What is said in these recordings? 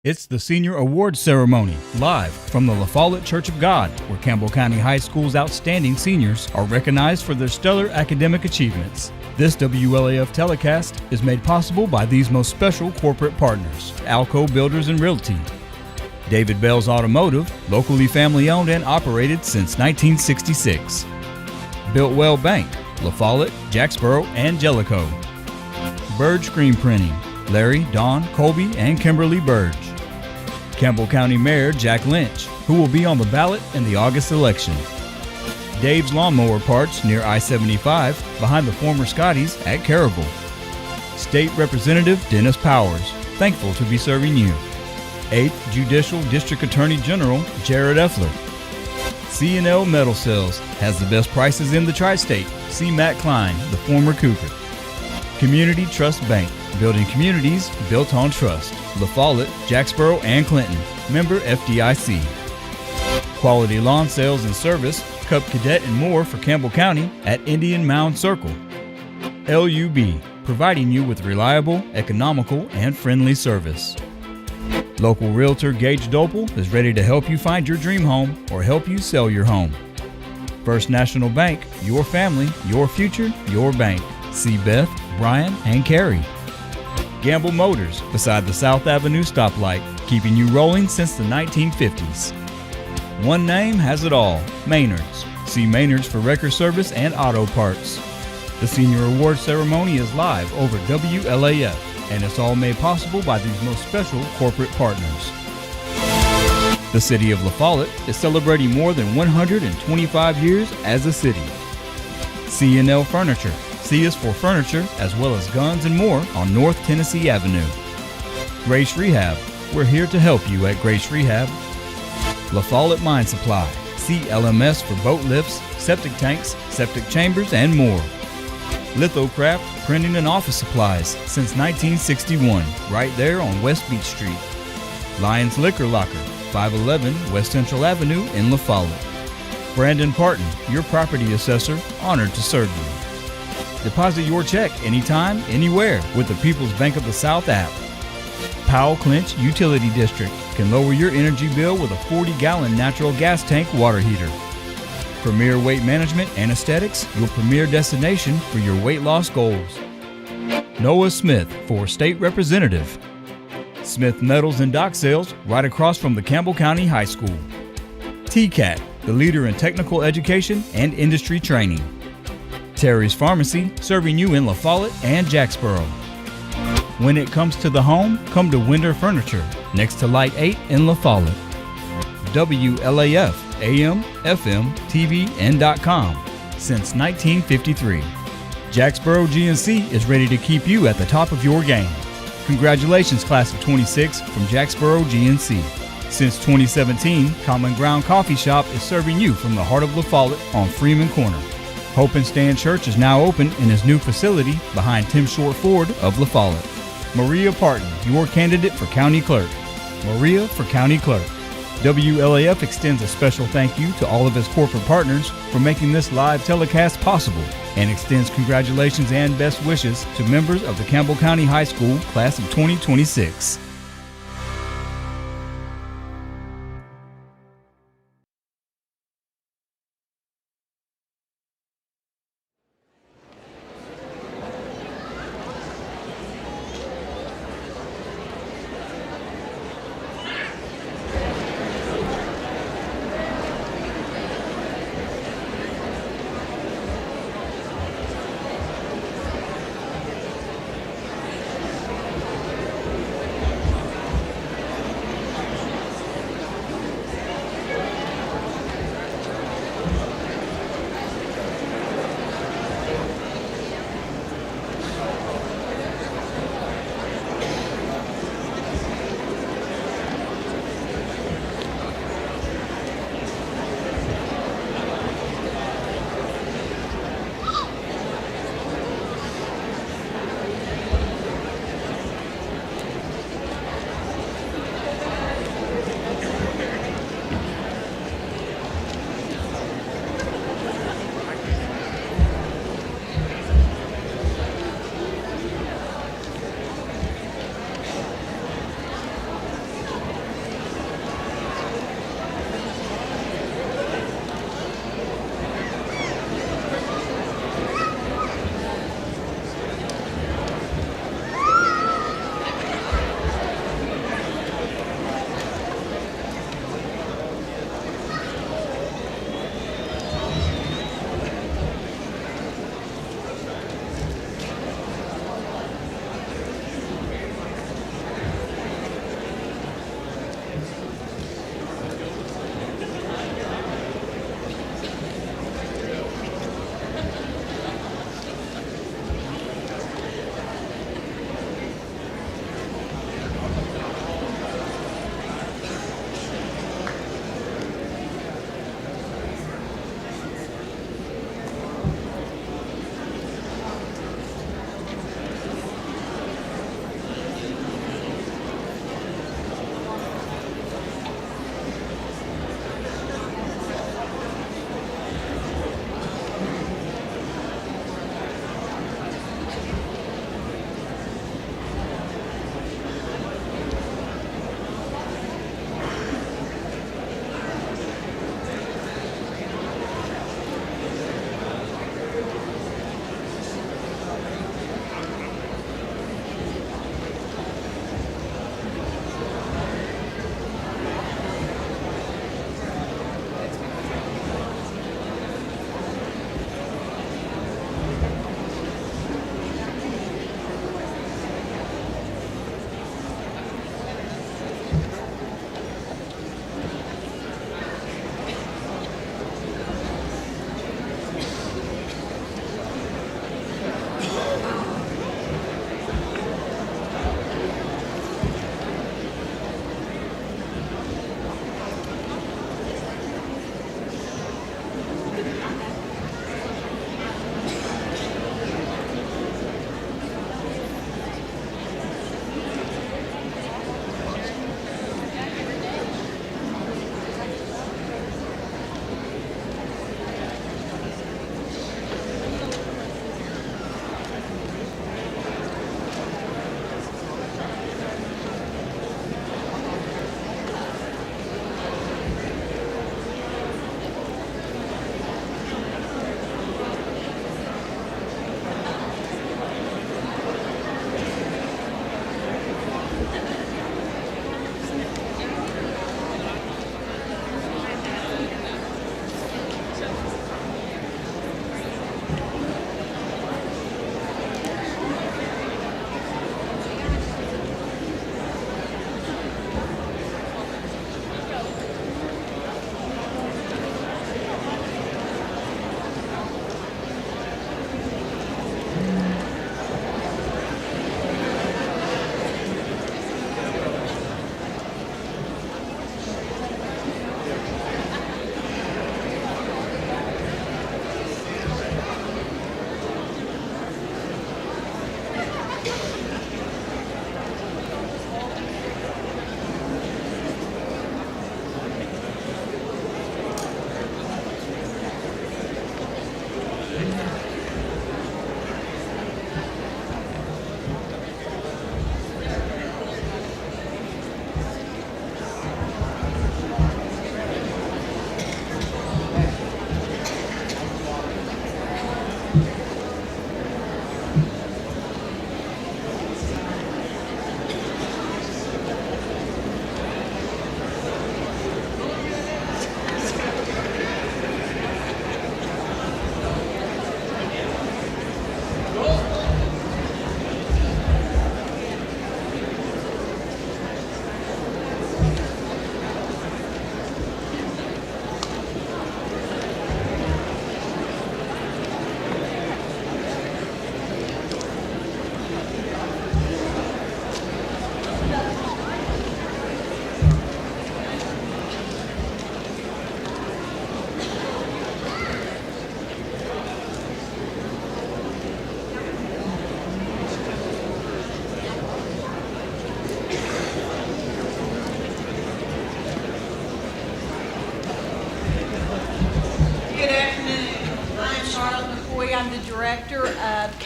It's the Senior Awards Ceremony, live from the La Follette Church of God, where Campbell County High School's outstanding seniors are recognized for their stellar academic achievements. This WLAF telecast is made possible by these most special corporate partners: Alco Builders and Realty, David Bell's Automotive, locally family-owned and operated since 1966, Builtwell Bank, La Follette, Jacksboro, and Jellicoe, Burge Screen Printing, Larry, Don, Colby, and Kimberly Burge, Campbell County Mayor Jack Lynch, who will be on the ballot in the August election, Dave's Lawnmower Parts near I-75 behind the former Scotties at Caribou, State Representative Dennis Powers, thankful to be serving you, 8th Judicial District Attorney General Jared Effler, C&L Metal Sales has the best prices in the tri-state, C. Matt Klein, the former Cougar, Community Trust Bank, building communities built on trust, La Follette, Jacksboro, and Clinton, member FDIC. Quality Lawn Sales and Service, Cub Cadet and more for Campbell County at Indian Mound Circle. LUB, providing you with reliable, economical, and friendly service. Local realtor Gage Dopel is ready to help you find your dream home or help you sell your home. First National Bank, your family, your future, your bank. See Beth, Brian, and Carrie. Gamble Motors, beside the South Avenue stoplight, keeping you rolling since the 1950s. One name has it all, Maynard's. See Maynard's for record service and auto parts. The Senior Awards Ceremony is live over WLAF, and it's all made possible by these most special corporate partners. The City of La Follette is celebrating more than 125 years as a city. C&L Furniture. See us for furniture as well as guns and more on North Tennessee Avenue. Grace Rehab. We're here to help you at Grace Rehab. La Follette Mine Supply. See LMS for boat lifts, septic tanks, septic chambers, and more. Lithocraft Printing and Office Supplies since 1961, right there on West Beach Street. Lions Liquor Locker, 511 West Central Avenue in La Follette. Brandon Parton, your property assessor, honored to serve you. Deposit your check anytime, anywhere with the People's Bank of the South app. Powell Clinch Utility District can lower your energy bill with a 40-gallon natural gas tank water heater. Premier Weight Management and Aesthetics, your premier destination for your weight loss goals. Noah Smith for State Representative. Smith Metals and Dock Sales right across from the Campbell County High School. TCAT, the leader in technical education and industry training. Terry's Pharmacy, serving you in La Follette and Jacksboro. When it comes to the home, come to Winder Furniture, next to Light 8 in La Follette. WLAF, AM, FM, TV, and .com since 1953. Jacksboro GNC is ready to keep you at the top of your game. Congratulations, Class of 26 from Jacksboro GNC. Since 2017, Common Ground Coffee Shop is serving you from the heart of La Follette on Freeman Corner. Hope and Stand Church is now open in his new facility behind Tim Short Ford of La Follette. Maria Parton, your candidate for County Clerk. Maria for County Clerk. WLAF extends a special thank you to all of its corporate partners for making this live telecast possible, and extends congratulations and best wishes to members of the Campbell County High School Class of 2026.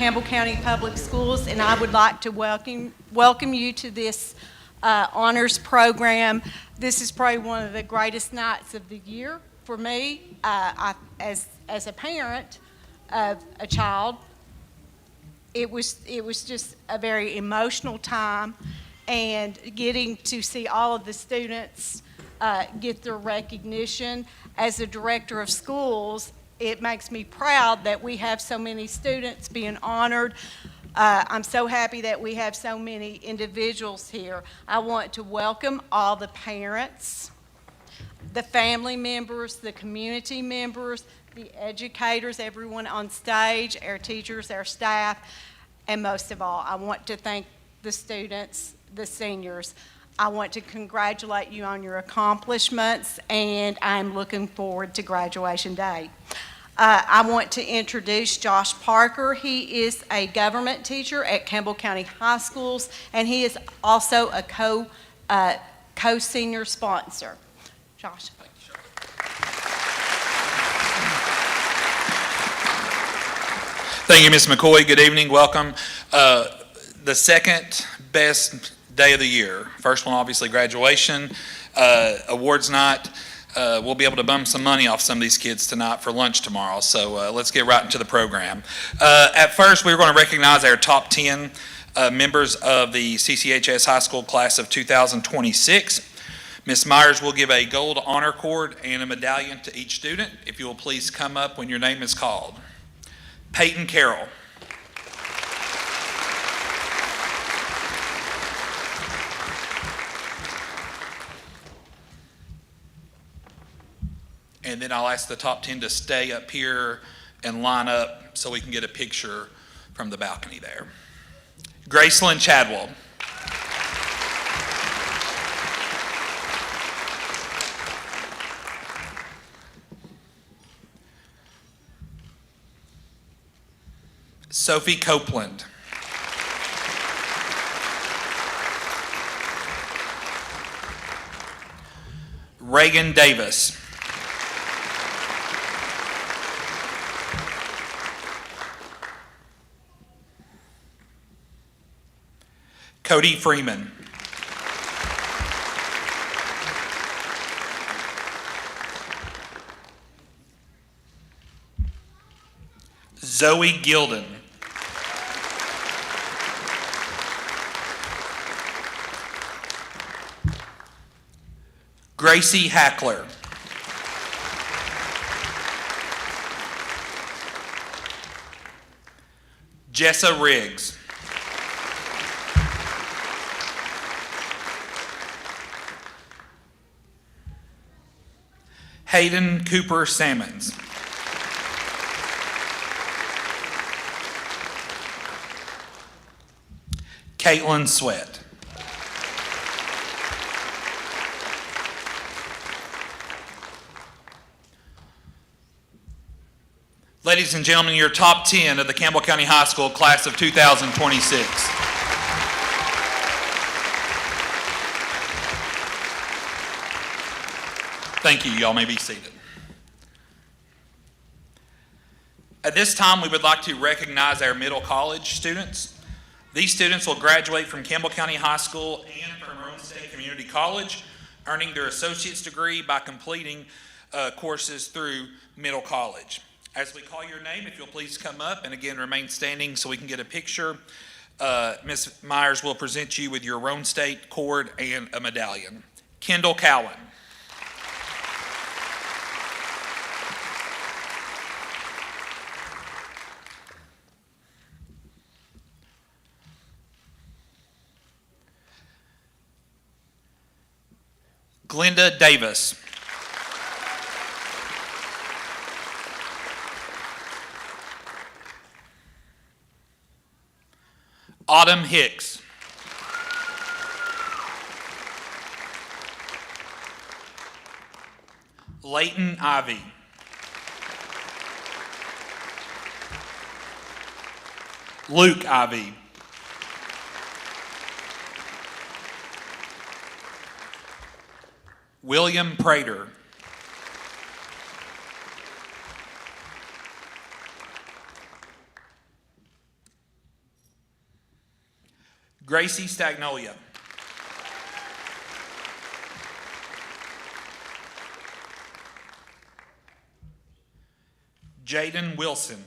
Campbell County Public Schools, and I would like to welcome you to this honors program. This is probably one of the greatest nights of the year for me. As a parent of a child, it was just a very emotional time, and getting to see all of the students get their recognition. As a director of schools, it makes me proud that we have so many students being honored. I'm so happy that we have so many individuals here. I want to welcome all the parents, the family members, the community members, the educators, everyone on stage, our teachers, our staff, and most of all, I want to thank the students, the seniors. I want to congratulate you on your accomplishments, and I'm looking forward to graduation day. I want to introduce Josh Parker. He is a government teacher at Campbell County High Schools, and he is also a co-senior sponsor. Josh. Thank you, Ms. McCoy. Good evening. Welcome. The second best day of the year. First one, obviously, graduation. Awards night. We'll be able to bum some money off some of these kids tonight for lunch tomorrow. So let's get right into the program. At first, we're going to recognize our top 10 members of the CCHS High School class of 2026. Ms. Myers will give a gold honor cord and a medallion to each student. If you will please come up when your name is called. Peyton Carroll. And then I'll ask the top 10 to stay up here and line up so we can get a picture from the balcony there. Gracelyn Chadwell. Sophie Copeland. Reagan Davis. Cody Freeman. Zoe Gilden. Gracie Hackler. Jessa Riggs. Hayden Cooper Sammons. Caitlin Sweat. Ladies and gentlemen, your top 10 of the Campbell County High School class of 2026. Thank you. Y'all may be seated. At this time, we would like to recognize our middle college students. These students will graduate from Campbell County High School and from Roane State Community College, earning their associate's degree by completing courses through middle college. As we call your name, if you'll please come up and again remain standing so we can get a picture. Ms. Myers will present you with your Roane State cord and a medallion. Kendall Cowan. Glenda Davis. Autumn Hicks. Leighton Ivy. Luke Ivy. William Prater. Gracie Stagnolia. Jaden Wilson.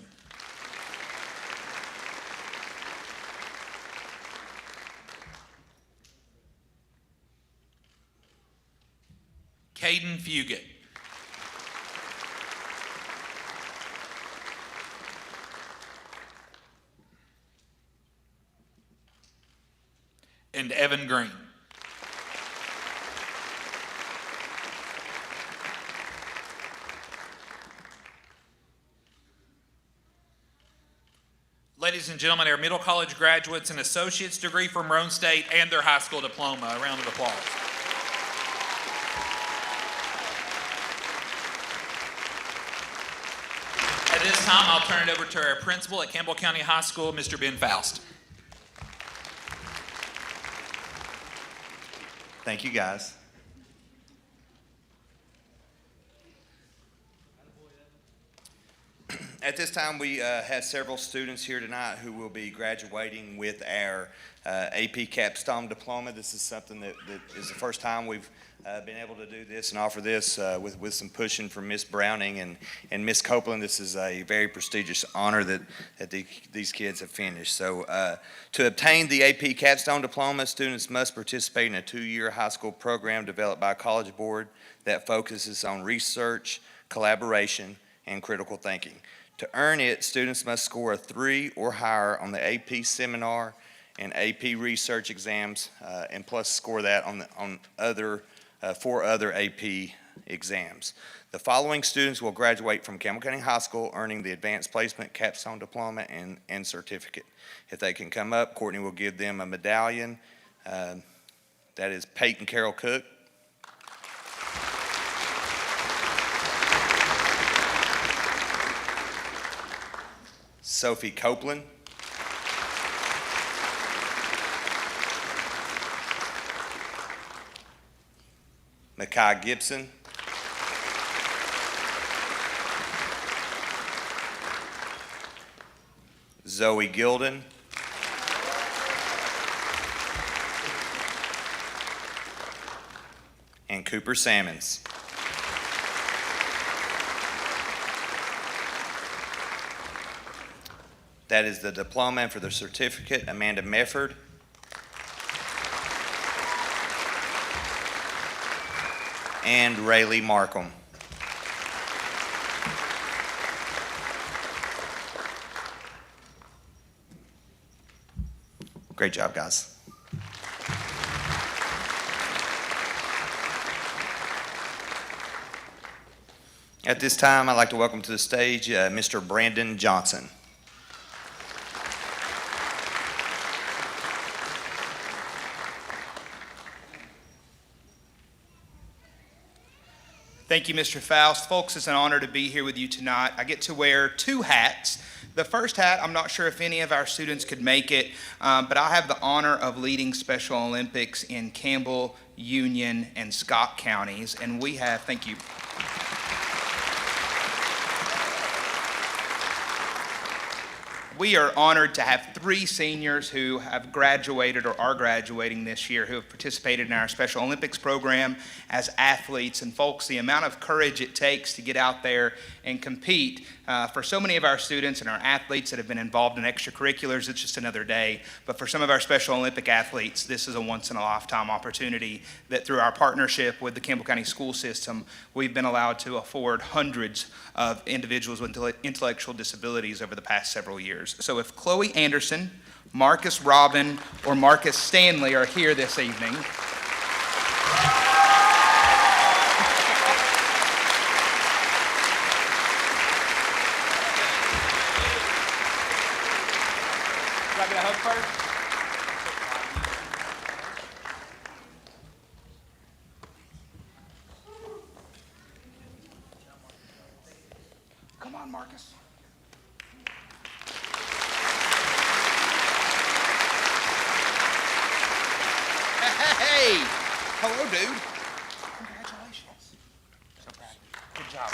Caden Fugit. And Evan Green. Ladies and gentlemen, our middle college graduates and associate's degree from Roane State and their high school diploma. A round of applause. At this time, I'll turn it over to our principal at Campbell County High School, Mr. Ben Faust. Thank you, guys. At this time, we have several students here tonight who will be graduating with our AP Capstone Diploma. This is something that is the first time we've been able to do this and offer this with some pushing from Miss Browning and Miss Copeland. This is a very prestigious honor that these kids have finished. So to obtain the AP Capstone Diploma, students must participate in a 2-year high school program developed by a college board that focuses on research, collaboration, and critical thinking. To earn it, students must score a 3 or higher on the AP Seminar and AP Research exams, and plus score that on 4 other AP exams. The following students will graduate from Campbell County High School earning the Advanced Placement Capstone Diploma and certificate. If they can come up, Courtney will give them a medallion. That is Peyton Carroll Cook, Sophie Copeland, Makai Gibson, Zoe Gilden, and Cooper Sammons. That is the diploma, and for the certificate, Amanda Mefford, and Rayleigh Markham. Great job, guys. At this time, I'd like to welcome to the stage Mr. Brandon Johnson. Thank you, Mr. Faust. Folks, it's an honor to be here with you tonight. I get to wear 2 hats. The first hat, I'm not sure if any of our students could make it, but I have the honor of leading Special Olympics in Campbell, Union, and Scott counties, and we have, thank you. We are honored to have 3 seniors who have graduated or are graduating this year who have participated in our Special Olympics program as athletes. And folks, the amount of courage it takes to get out there and compete for so many of our students and our athletes that have been involved in extracurriculars, it's just another day. But for some of our Special Olympic athletes, this is a once-in-a-lifetime opportunity that through our partnership with the Campbell County School System, we've been allowed to afford hundreds of individuals with intellectual disabilities over the past several years. So if Chloe Anderson, Marcus Robin, or Marcus Stanley are here this evening, do I get a hug first? Come on, Marcus. Hey! Hello, dude. Congratulations. So proud of you. Good job.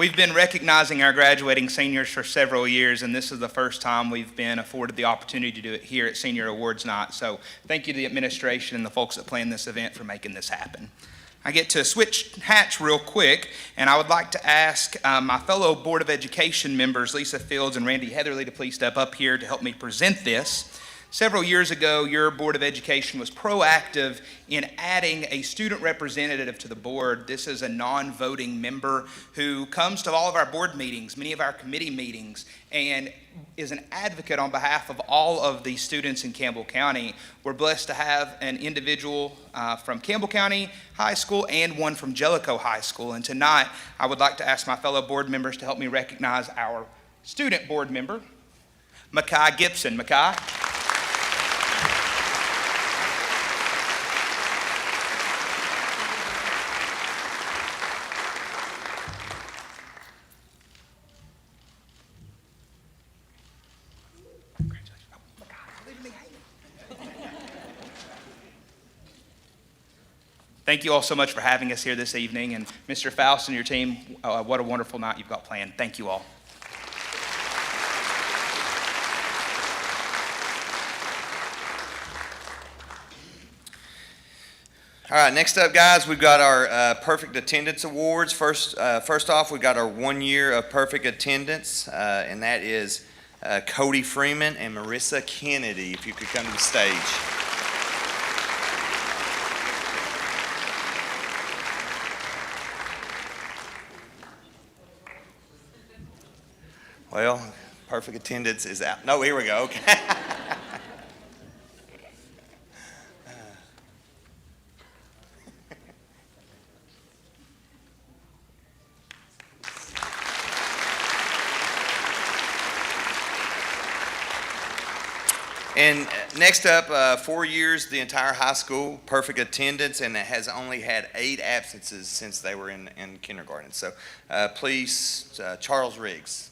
We've been recognizing our graduating seniors for several years, and this is the first time we've been afforded the opportunity to do it here at Senior Awards Night. So thank you to the administration and the folks that planned this event for making this happen. I get to switch hats real quick, and I would like to ask my fellow Board of Education members, Lisa Fields and Randy Heatherly, to please step up here to help me present this. Several years ago, your Board of Education was proactive in adding a student representative to the board. This is a non-voting member who comes to all of our board meetings, many of our committee meetings, and is an advocate on behalf of all of the students in Campbell County. We're blessed to have an individual from Campbell County High School and one from Jellicoe High School. And tonight, I would like to ask my fellow board members to help me recognize our student board member, Makai Gibson. Makai. Thank you all so much for having us here this evening. And Mr. Faust and your team, what a wonderful night you've got planned. Thank you all. All right, next up, guys, we've got our Perfect Attendance Awards. First off, we've got our 1 year of perfect attendance, and that is Cody Freeman and Marissa Kennedy, if you could come to the stage. Well, perfect attendance is out. No, here we go. Okay. And next up, 4 years, the entire high school, perfect attendance, and it has only had 8 absences since they were in kindergarten. So please, Charles Riggs.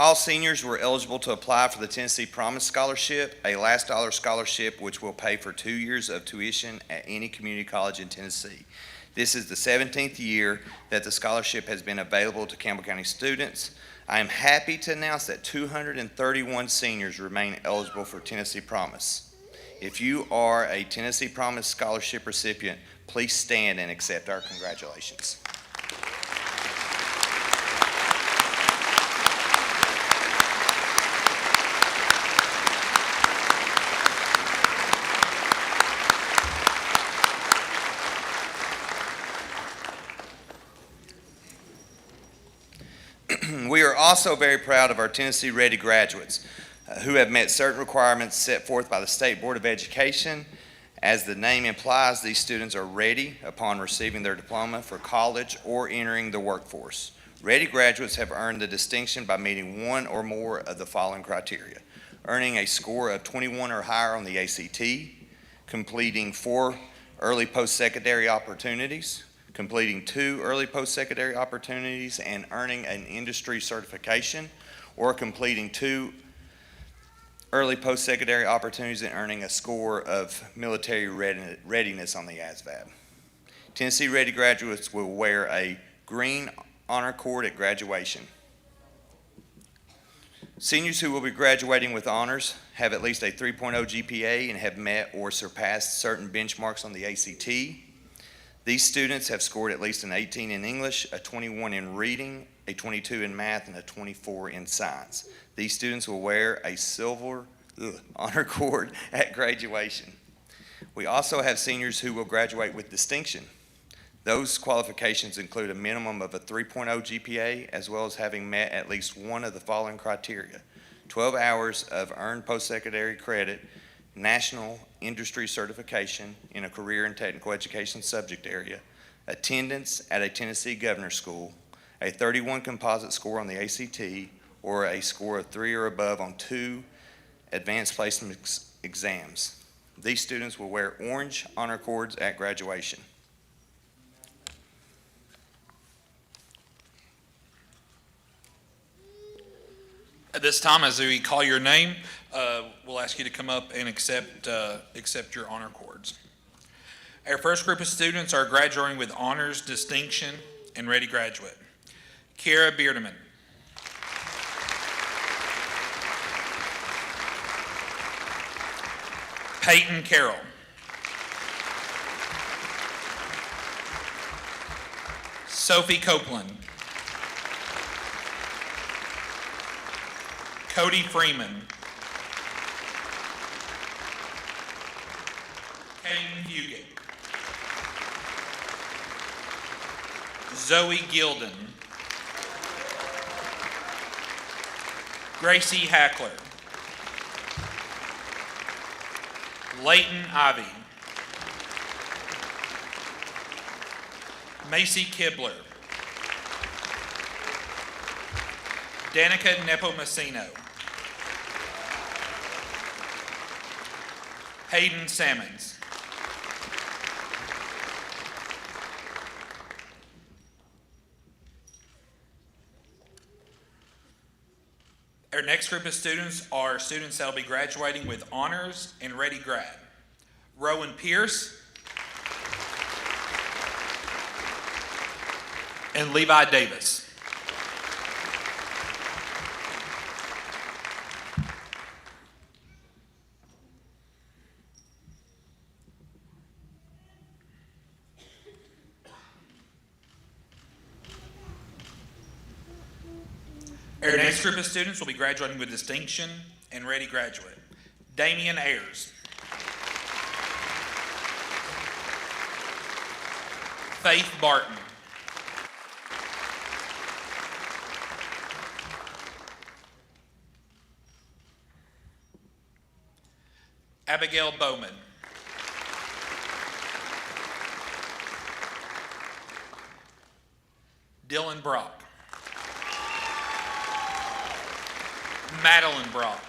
All seniors were eligible to apply for the Tennessee Promise Scholarship, a last dollar scholarship which will pay for 2 years of tuition at any community college in Tennessee. This is the 17th year that the scholarship has been available to Campbell County students. I am happy to announce that 231 seniors remain eligible for Tennessee Promise. If you are a Tennessee Promise Scholarship recipient, please stand and accept our congratulations. We are also very proud of our Tennessee Ready graduates who have met certain requirements set forth by the State Board of Education. As the name implies, these students are ready upon receiving their diploma for college or entering the workforce. Ready graduates have earned the distinction by meeting one or more of the following criteria: earning a score of 21 or higher on the ACT, completing 4 early post-secondary opportunities, completing 2 early post-secondary opportunities and earning an industry certification, or completing 2 early post-secondary opportunities and earning a score of military readiness on the ASVAB. Tennessee Ready graduates will wear a green honor cord at graduation. Seniors who will be graduating with honors have at least a 3.0 GPA and have met or surpassed certain benchmarks on the ACT. These students have scored at least an 18 in English, a 21 in reading, a 22 in math, and a 24 in science. These students will wear a silver honor cord at graduation. We also have seniors who will graduate with distinction. Those qualifications include a minimum of a 3.0 GPA, as well as having met at least one of the following criteria: 12 hours of earned post-secondary credit, national industry certification in a career and technical education subject area, attendance at a Tennessee Governor's School, a 31 composite score on the ACT, or a score of 3 or above on 2 advanced placement exams. These students will wear orange honor cords at graduation. At this time, as we call your name, we'll ask you to come up and accept your honor cords. Our first group of students are graduating with honors, distinction, and ready graduate. Kara Beardeman. Peyton Carroll. Sophie Copeland. Cody Freeman. Caden Fugit. Zoe Gilden. Gracie Hackler. Leighton Ivy. Macy Kibler. Danica Nepomuceno. Hayden Sammons. Our next group of students are students that will be graduating with honors and ready grad. Rowan Pierce and Levi Davis. Our next group of students will be graduating with distinction and ready graduate. Damian Ayers. Faith Barton. Abigail Bowman. Dylan Brock. Madeline Brock.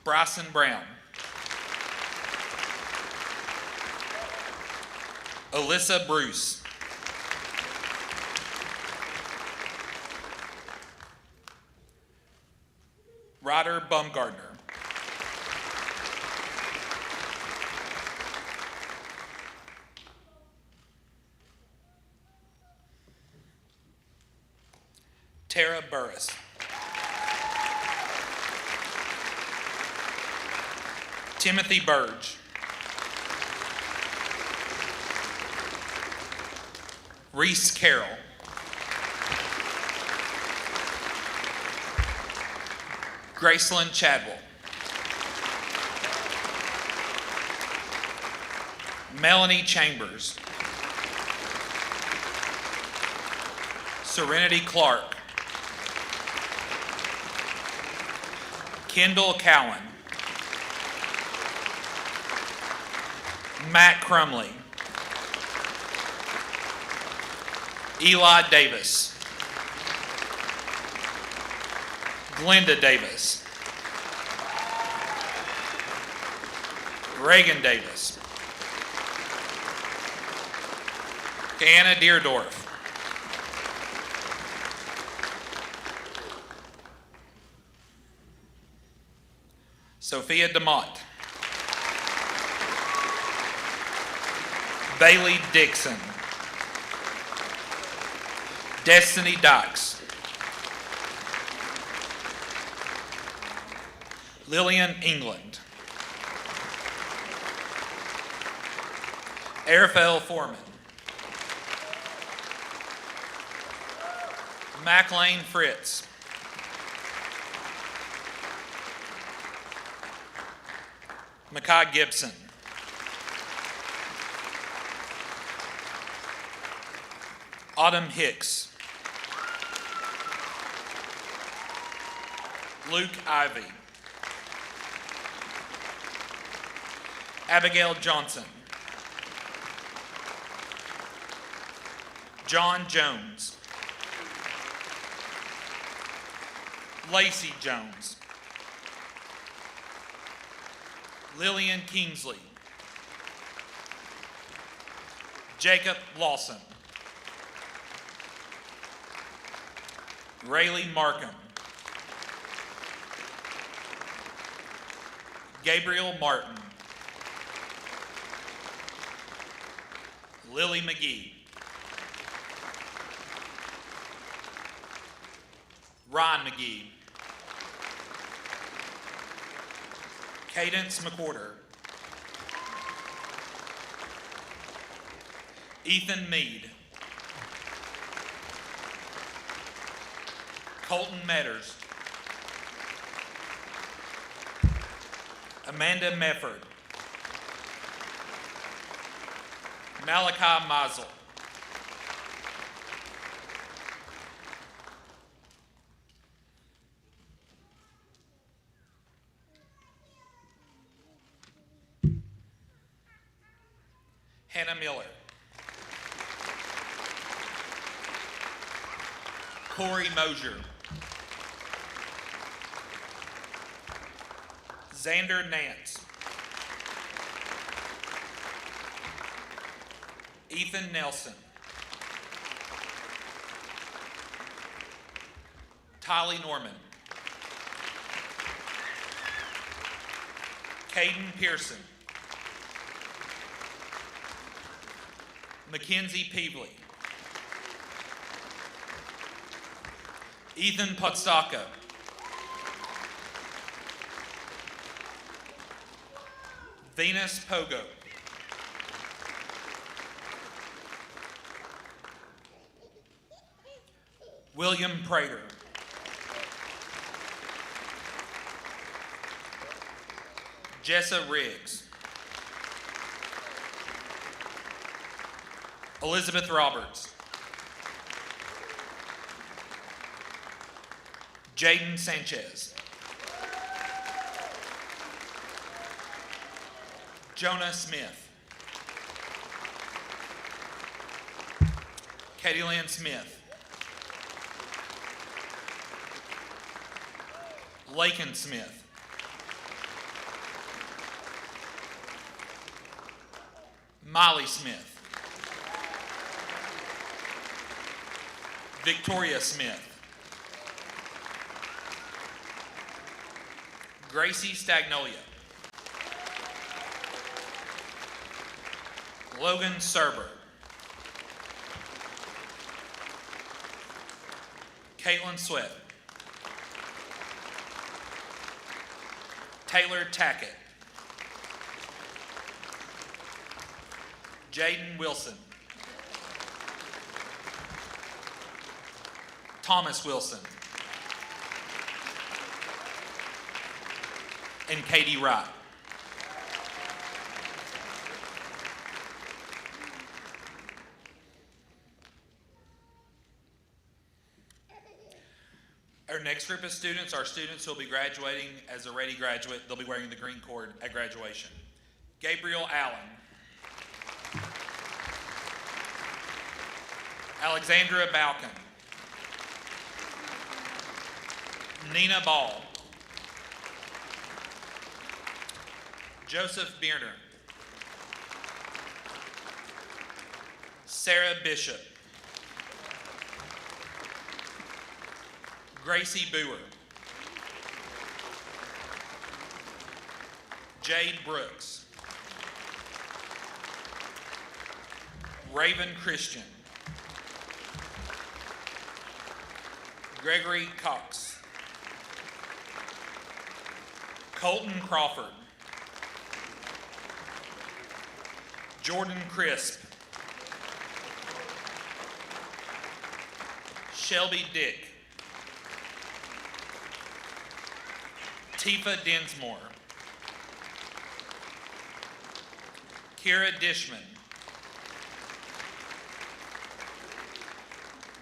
Bryson Brown. Alyssa Bruce. Ryder Bumgardner. Tara Burris. Timothy Burge. Reese Carroll. Gracelyn Chadwell. Melanie Chambers. Serenity Clark. Kendall Cowan. Matt Crumley. Eli Davis. Glenda Davis. Reagan Davis. Anna Deerdorf. Sophia DeMott. Bailey Dixon. Destiny Dykes. Lillian England. Arifel Foreman. McLean Fritz. Makai Gibson. Autumn Hicks. Luke Ivy. Abigail Johnson. John Jones. Lacey Jones. Lillian Kingsley. Jacob Lawson. Rayleigh Markham. Gabriel Martin. Lily McGee. Ron McGee. Cadence McWhorter. Ethan Mead. Colton Metters. Amanda Mefford. Malachi Mazel. Hannah Miller. Corey Mosier. Xander Nance. Ethan Nelson. Tylee Norman. Caden Pearson. Mackenzie Peevely. Ethan Podstaka. Venus Pogo. William Prater. Jessa Riggs. Elizabeth Roberts. Jaden Sanchez. Jonah Smith. Katie Lynn Smith. Lakin Smith. Molly Smith. Victoria Smith. Gracie Stagnolia. Logan Serber. Caitlin Sweat. Taylor Tackett. Jaden Wilson. Thomas Wilson. And Katie Wright. Our next group of students are students who will be graduating as a ready graduate. They'll be wearing the green cord at graduation. Gabriel Allen. Alexandra Balkin. Nina Ball. Joseph Bierner. Sarah Bishop. Gracie Boer. Jade Brooks. Raven Christian. Gregory Cox. Colton Crawford. Jordan Crisp. Shelby Dick. Tifa Dinsmore. Kira Dishman.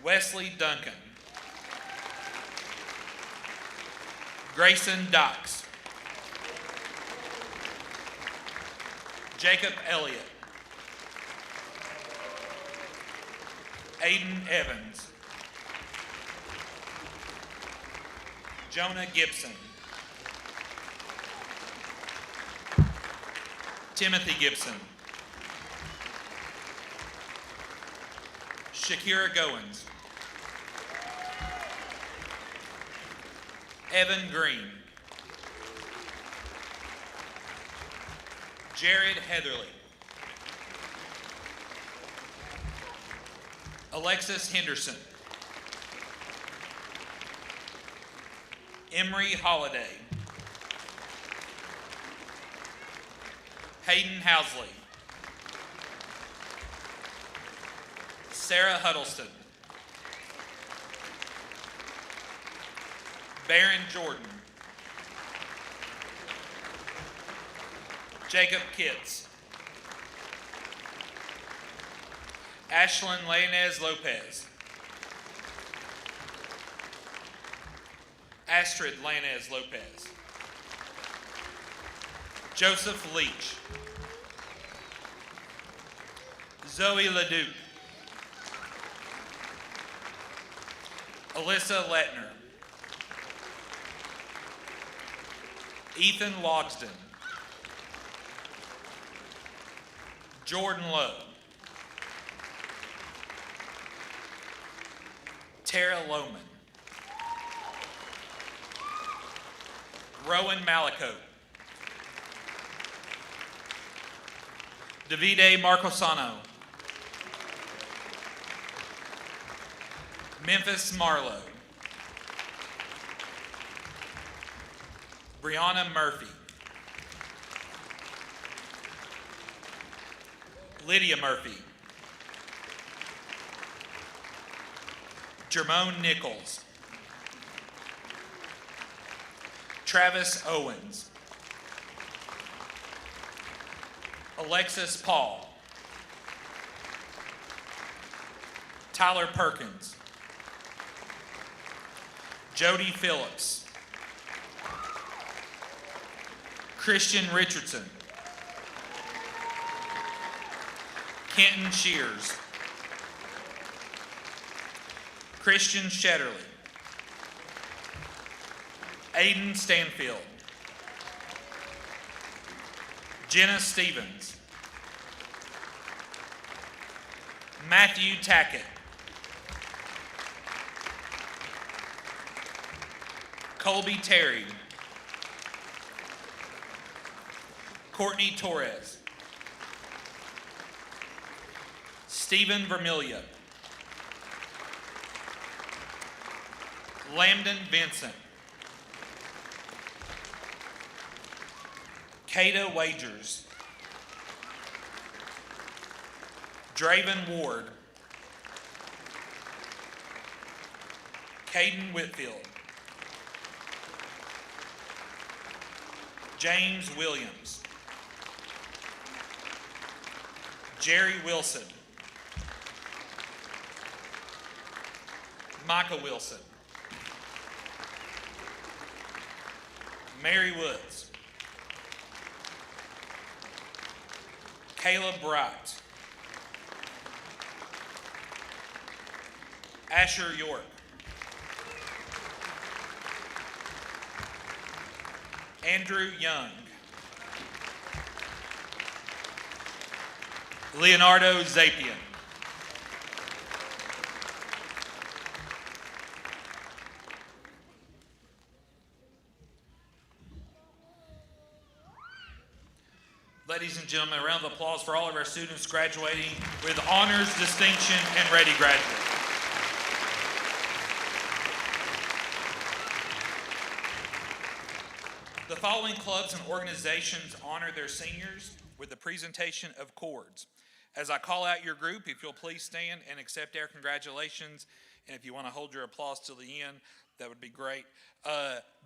Wesley Duncan. Grayson Docks. Jacob Elliott. Aiden Evans. Jonah Gibson. Timothy Gibson. Shakira Goins. Evan Green. Jared Heatherly. Alexis Henderson. Emery Holiday. Hayden Housley. Sarah Huddleston. Baron Jordan. Jacob Kitts. Ashlyn Leonez Lopez. Astrid Leonez Lopez. Joseph Leach. Zoe Ledoux. Alyssa Letner. Ethan Logsden. Jordan Lowe. Tara Lohman. Rowan Malaco. Davide Marcosano. Memphis Marlowe. Brianna Murphy. Lydia Murphy. Jermone Nichols. Travis Owens. Alexis Paul. Tyler Perkins. Jody Phillips. Christian Richardson. Kenton Shears. Christian Shetterly. Aiden Stanfield. Jenna Stevens. Matthew Tackett. Colby Terry. Courtney Torres. Stephen Vermilia. Lambden Vincent. Kada Wagers. Draven Ward. Caden Whitfield. James Williams. Jerry Wilson. Micah Wilson. Mary Woods. Caleb Bright. Asher York. Andrew Young. Leonardo Zapian. Ladies and gentlemen, a round of applause for all of our students graduating with honors, distinction, and ready graduates. The following clubs and organizations honor their seniors with the presentation of cords. As I call out your group, if you'll please stand and accept our congratulations, and if you want to hold your applause till the end, that would be great.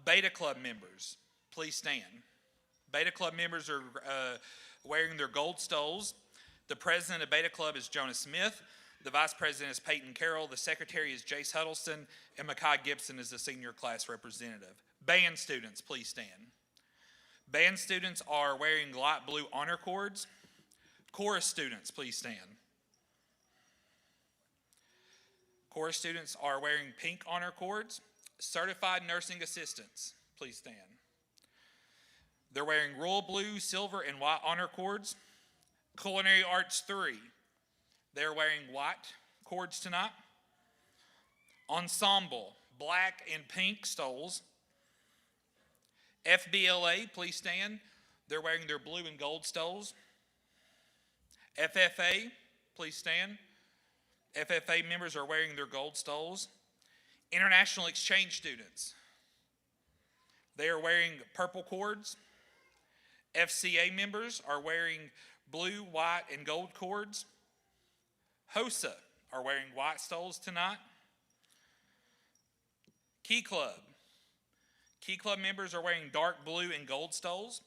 Beta Club members, please stand. Beta Club members are wearing their gold stoles. The president of Beta Club is Jonah Smith. The vice president is Peyton Carroll. The secretary is Jace Huddleston. And Makai Gibson is the senior class representative. Band students, please stand. Band students are wearing light blue honor cords. Chorus students, please stand. Chorus students are wearing pink honor cords. Certified nursing assistants, please stand. They're wearing royal blue, silver, and white honor cords. Culinary Arts 3, they're wearing white cords tonight. Ensemble, black and pink stoles. FBLA, please stand. They're wearing their blue and gold stoles. FFA, please stand. FFA members are wearing their gold stoles. International exchange students, they are wearing purple cords. FCA members are wearing blue, white, and gold cords. HOSA are wearing white stoles tonight. Key Club members are wearing dark blue and gold stoles.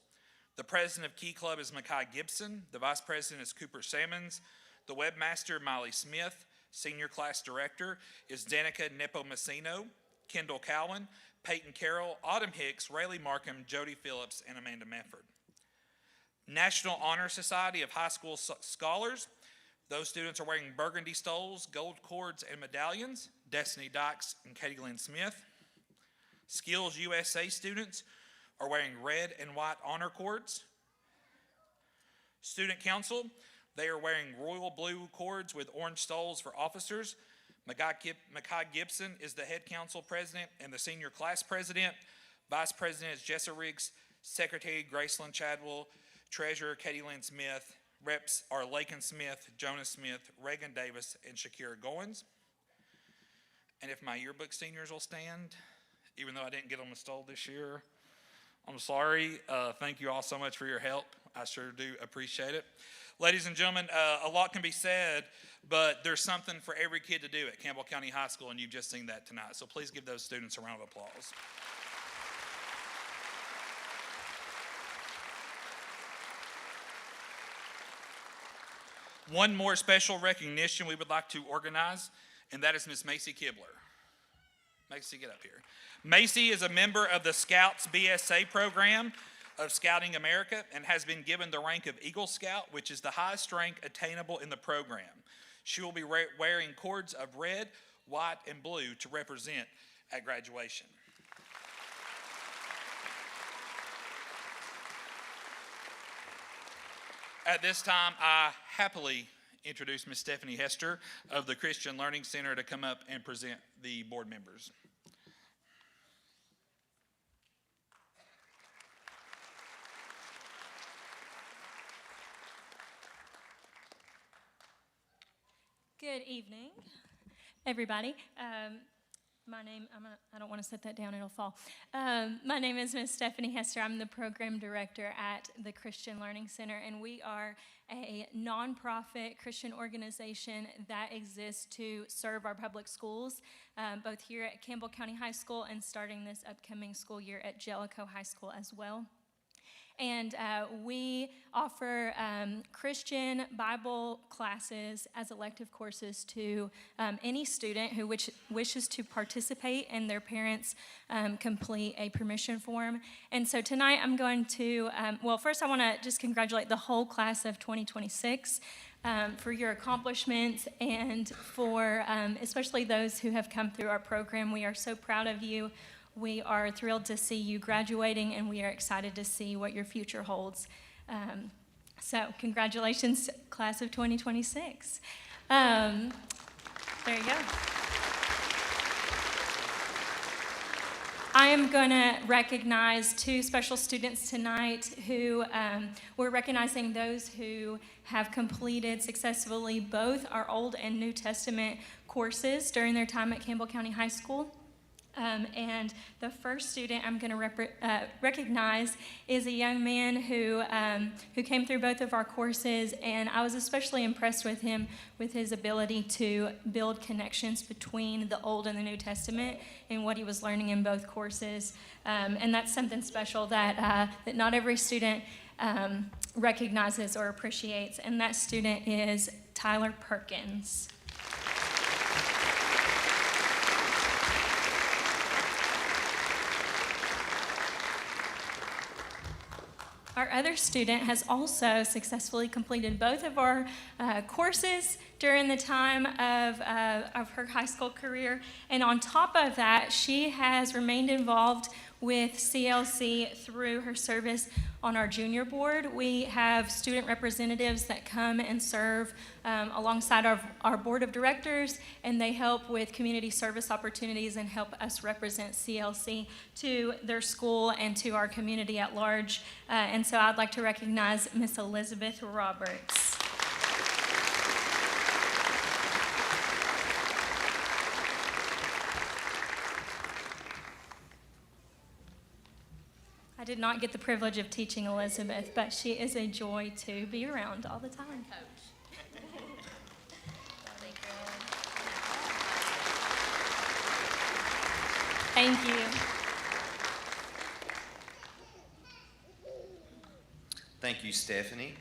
The president of Key Club is Makai Gibson. The vice president is Cooper Salmons. The webmaster, Miley Smith. Senior class director is Danica Nepomuceno, Kendall Cowan, Peyton Carroll, Autumn Hicks, Rayleigh Markham, Jody Phillips, and Amanda Manford. National Honor Society of High School Scholars. Those students are wearing burgundy stoles, gold cords, and medallions. Destiny Dykes and Katie Lynn Smith. Skills USA students are wearing red and white honor cords. Student Council, they are wearing royal blue cords with orange stoles for officers. Makai Gibson is the head council president and the senior class president. Vice president is Jessa Riggs. Secretary Gracelyn Chadwell. Treasurer Katie Lynn Smith. Reps are Lakin Smith, Jonas Smith, Reagan Davis, and Shakira Goins. And if my yearbook seniors will stand, even though I didn't get on the stole this year, I'm sorry. Thank you all so much for your help. I sure do appreciate it. Ladies and gentlemen, a lot can be said, but there's something for every kid to do at Campbell County High School, and you've just seen that tonight. So please give those students a round of applause. One more special recognition we would like to organize, and that is Miss Macy Kibler. Macy, get up here. Macy is a member of the Scouts BSA program of Scouting America and has been given the rank of Eagle Scout, which is the highest rank attainable in the program. She will be wearing cords of red, white, and blue to represent at graduation. At this time, I happily introduce Ms. Stephanie Hester of the Christian Learning Center to come up and present the board members. Good evening, everybody. My name, I don't want to set that down, it'll fall. My name is Ms. Stephanie Hester. I'm the program director at the Christian Learning Center, and we are a nonprofit Christian organization that exists to serve our public schools, both here at Campbell County High School and starting this upcoming school year at Jellicoe High School as well. And we offer Christian Bible classes as elective courses to any student who wishes to participate, and their parents complete a permission form. And so tonight I'm going to, well, first I want to just congratulate the whole class of 2026 for your accomplishments, and for especially those who have come through our program. We are so proud of you. We are thrilled to see you graduating, and we are excited to see what your future holds. So congratulations, class of 2026. There you go. I am going to recognize two special students tonight who we're recognizing those who have completed successfully both our Old and New Testament courses during their time at Campbell County High School. And the first student I'm going to recognize is a young man who came through both of our courses, and I was especially impressed with him with his ability to build connections between the Old and the New Testament and what he was learning in both courses. And that's something special that not every student recognizes or appreciates, and that student is Tyler Perkins. Our other student has also successfully completed both of our courses during the time of her high school career. And on top of that, she has remained involved with CLC through her service on our junior board. We have student representatives that come and serve alongside our board of directors, and they help with community service opportunities and help us represent CLC to their school and to our community at large. And so I'd like to recognize Miss Elizabeth Roberts. I did not get the privilege of teaching Elizabeth, but she is a joy to be around all the time. Thank you. Thank you, Stephanie.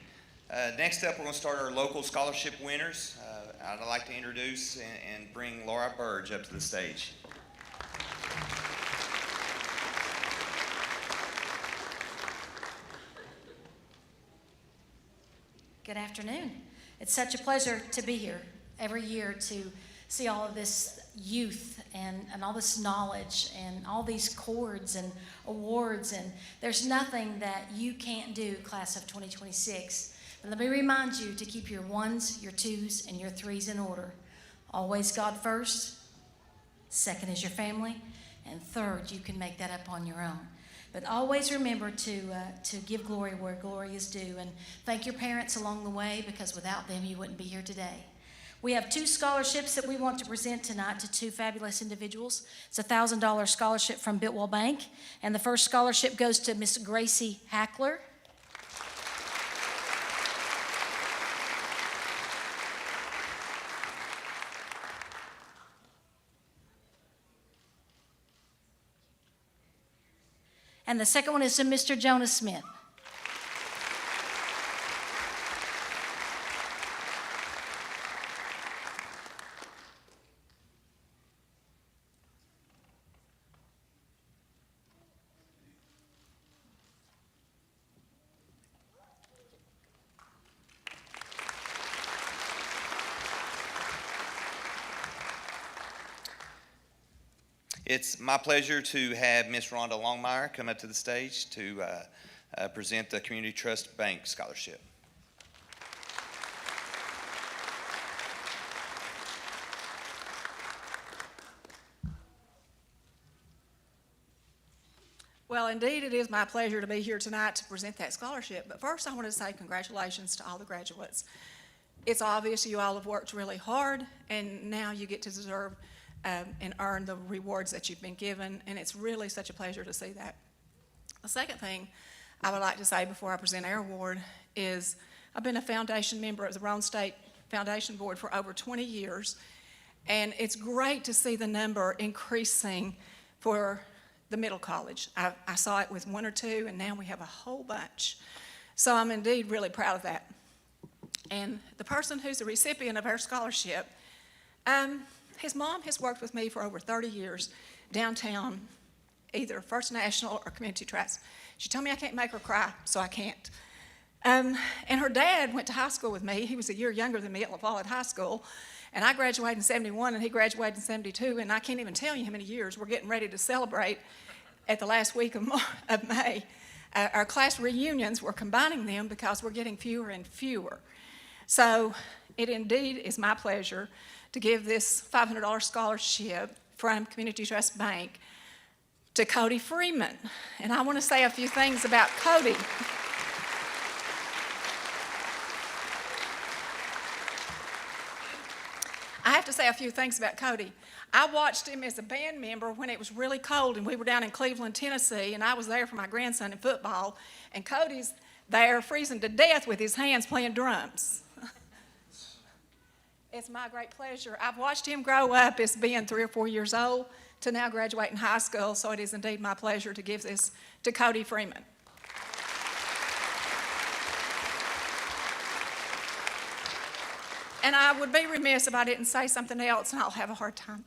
Next up, we're going to start our local scholarship winners. I'd like to introduce and bring Laura Burge up to the stage. Good afternoon. It's such a pleasure to be here every year to see all of this youth and all this knowledge and all these cords and awards. And there's nothing that you can't do, class of 2026. But let me remind you to keep your ones, your twos, and your threes in order. Always God first. Second is your family. And third, you can make that up on your own. But always remember to give glory where glory is due, and thank your parents along the way, because without them you wouldn't be here today. We have 2 scholarships that we want to present tonight to 2 fabulous individuals. It's a $1,000 scholarship from Bitwell Bank, and the first scholarship goes to Miss Gracie Hackler. And the second one is to Mr. Jonah Smith. It's my pleasure to have Miss Rhonda Longmire come up to the stage to present the Community Trust Bank Scholarship. Well, indeed, it is my pleasure to be here tonight to present that scholarship. But first, I want to say congratulations to all the graduates. It's obvious you all have worked really hard, and now you get to deserve and earn the rewards that you've been given, and it's really such a pleasure to see that. The second thing I would like to say before I present our award is I've been a foundation member of the Rhone State Foundation Board for over 20 years, and it's great to see the number increasing for the middle college. I saw it with 1 or 2, and now we have a whole bunch. So I'm indeed really proud of that. And the person who's the recipient of our scholarship, his mom has worked with me for over 30 years downtown, either First National or Community Trust. She told me I can't make her cry, so I can't. And her dad went to high school with me. He was a year younger than me at La Follette High School, and I graduated in 71, and he graduated in 72, and I can't even tell you how many years we're getting ready to celebrate at the last week of May. Our class reunions, we're combining them because we're getting fewer and fewer. So it indeed is my pleasure to give this $500 scholarship from Community Trust Bank to Cody Freeman. And I want to say a few things about Cody. I have to say a few things about Cody. I watched him as a band member when it was really cold, and we were down in Cleveland, Tennessee, and I was there for my grandson in football, and Cody's there freezing to death with his hands playing drums. It's my great pleasure. I've watched him grow up as being 3 or 4 years old to now graduating high school, so it is indeed my pleasure to give this to Cody Freeman. And I would be remiss if I didn't say something else, and I'll have a hard time.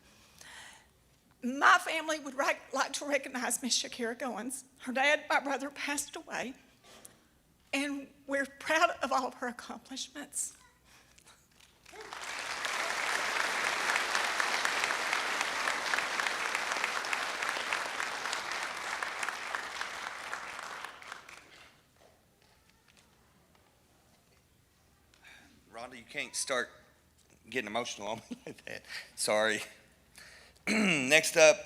My family would like to recognize Miss Shakira Goins. Her dad, my brother, passed away, and we're proud of all of her accomplishments. Rhonda, you can't start getting emotional on me like that. Sorry. Next up,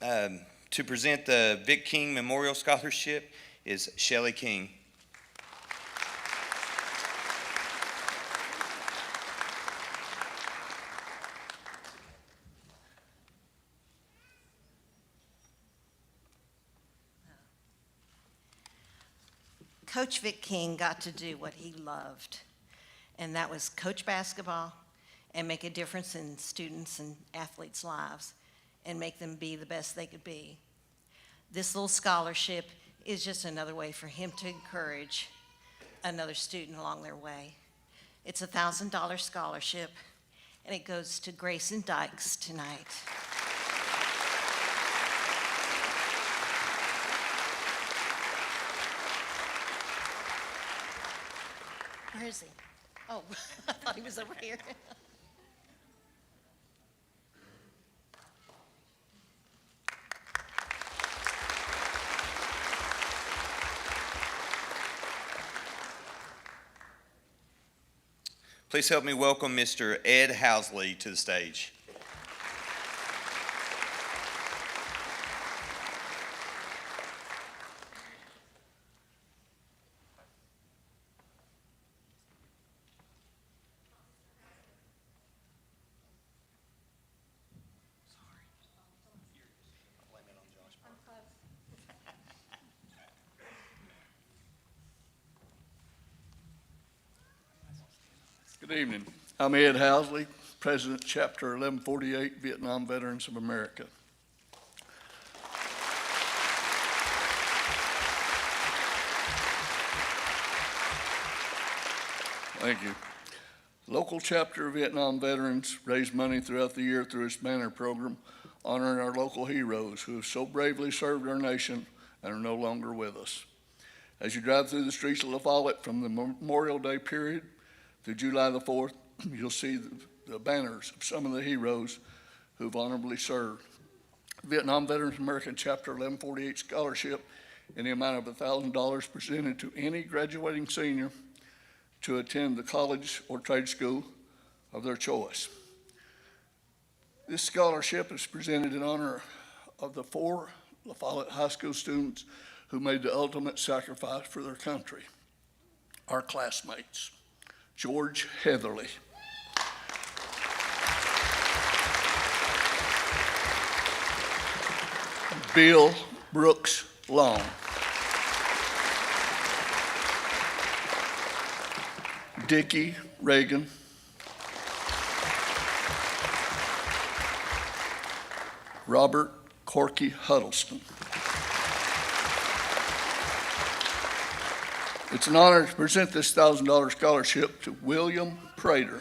to present the Vic King Memorial Scholarship is Shelley King. Coach Vic King got to do what he loved, and that was coach basketball and make a difference in students and athletes' lives and make them be the best they could be. This little scholarship is just another way for him to encourage another student along their way. It's a $1,000 scholarship, and it goes to Grayson Dykes tonight. Where is he? Oh, I thought he was over here. Please help me welcome Mr. Ed Housley to the stage. Good evening. I'm Ed Housley, President, Chapter 1148, Vietnam Veterans of America. Thank you. Local chapter of Vietnam veterans raise money throughout the year through its banner program, honoring our local heroes who have so bravely served our nation and are no longer with us. As you drive through the streets of La Follette from the Memorial Day period through July the 4th, you'll see the banners of some of the heroes who've honorably served. Vietnam Veterans American Chapter 1148 scholarship in the amount of $1,000 presented to any graduating senior to attend the college or trade school of their choice. This scholarship is presented in honor of the 4 La Follette High School students who made the ultimate sacrifice for their country. Our classmates: George Heatherly, Bill Brooks Long, Dickie Reagan, Robert Corky Huddleston. It's an honor to present this $1,000 scholarship to William Prater.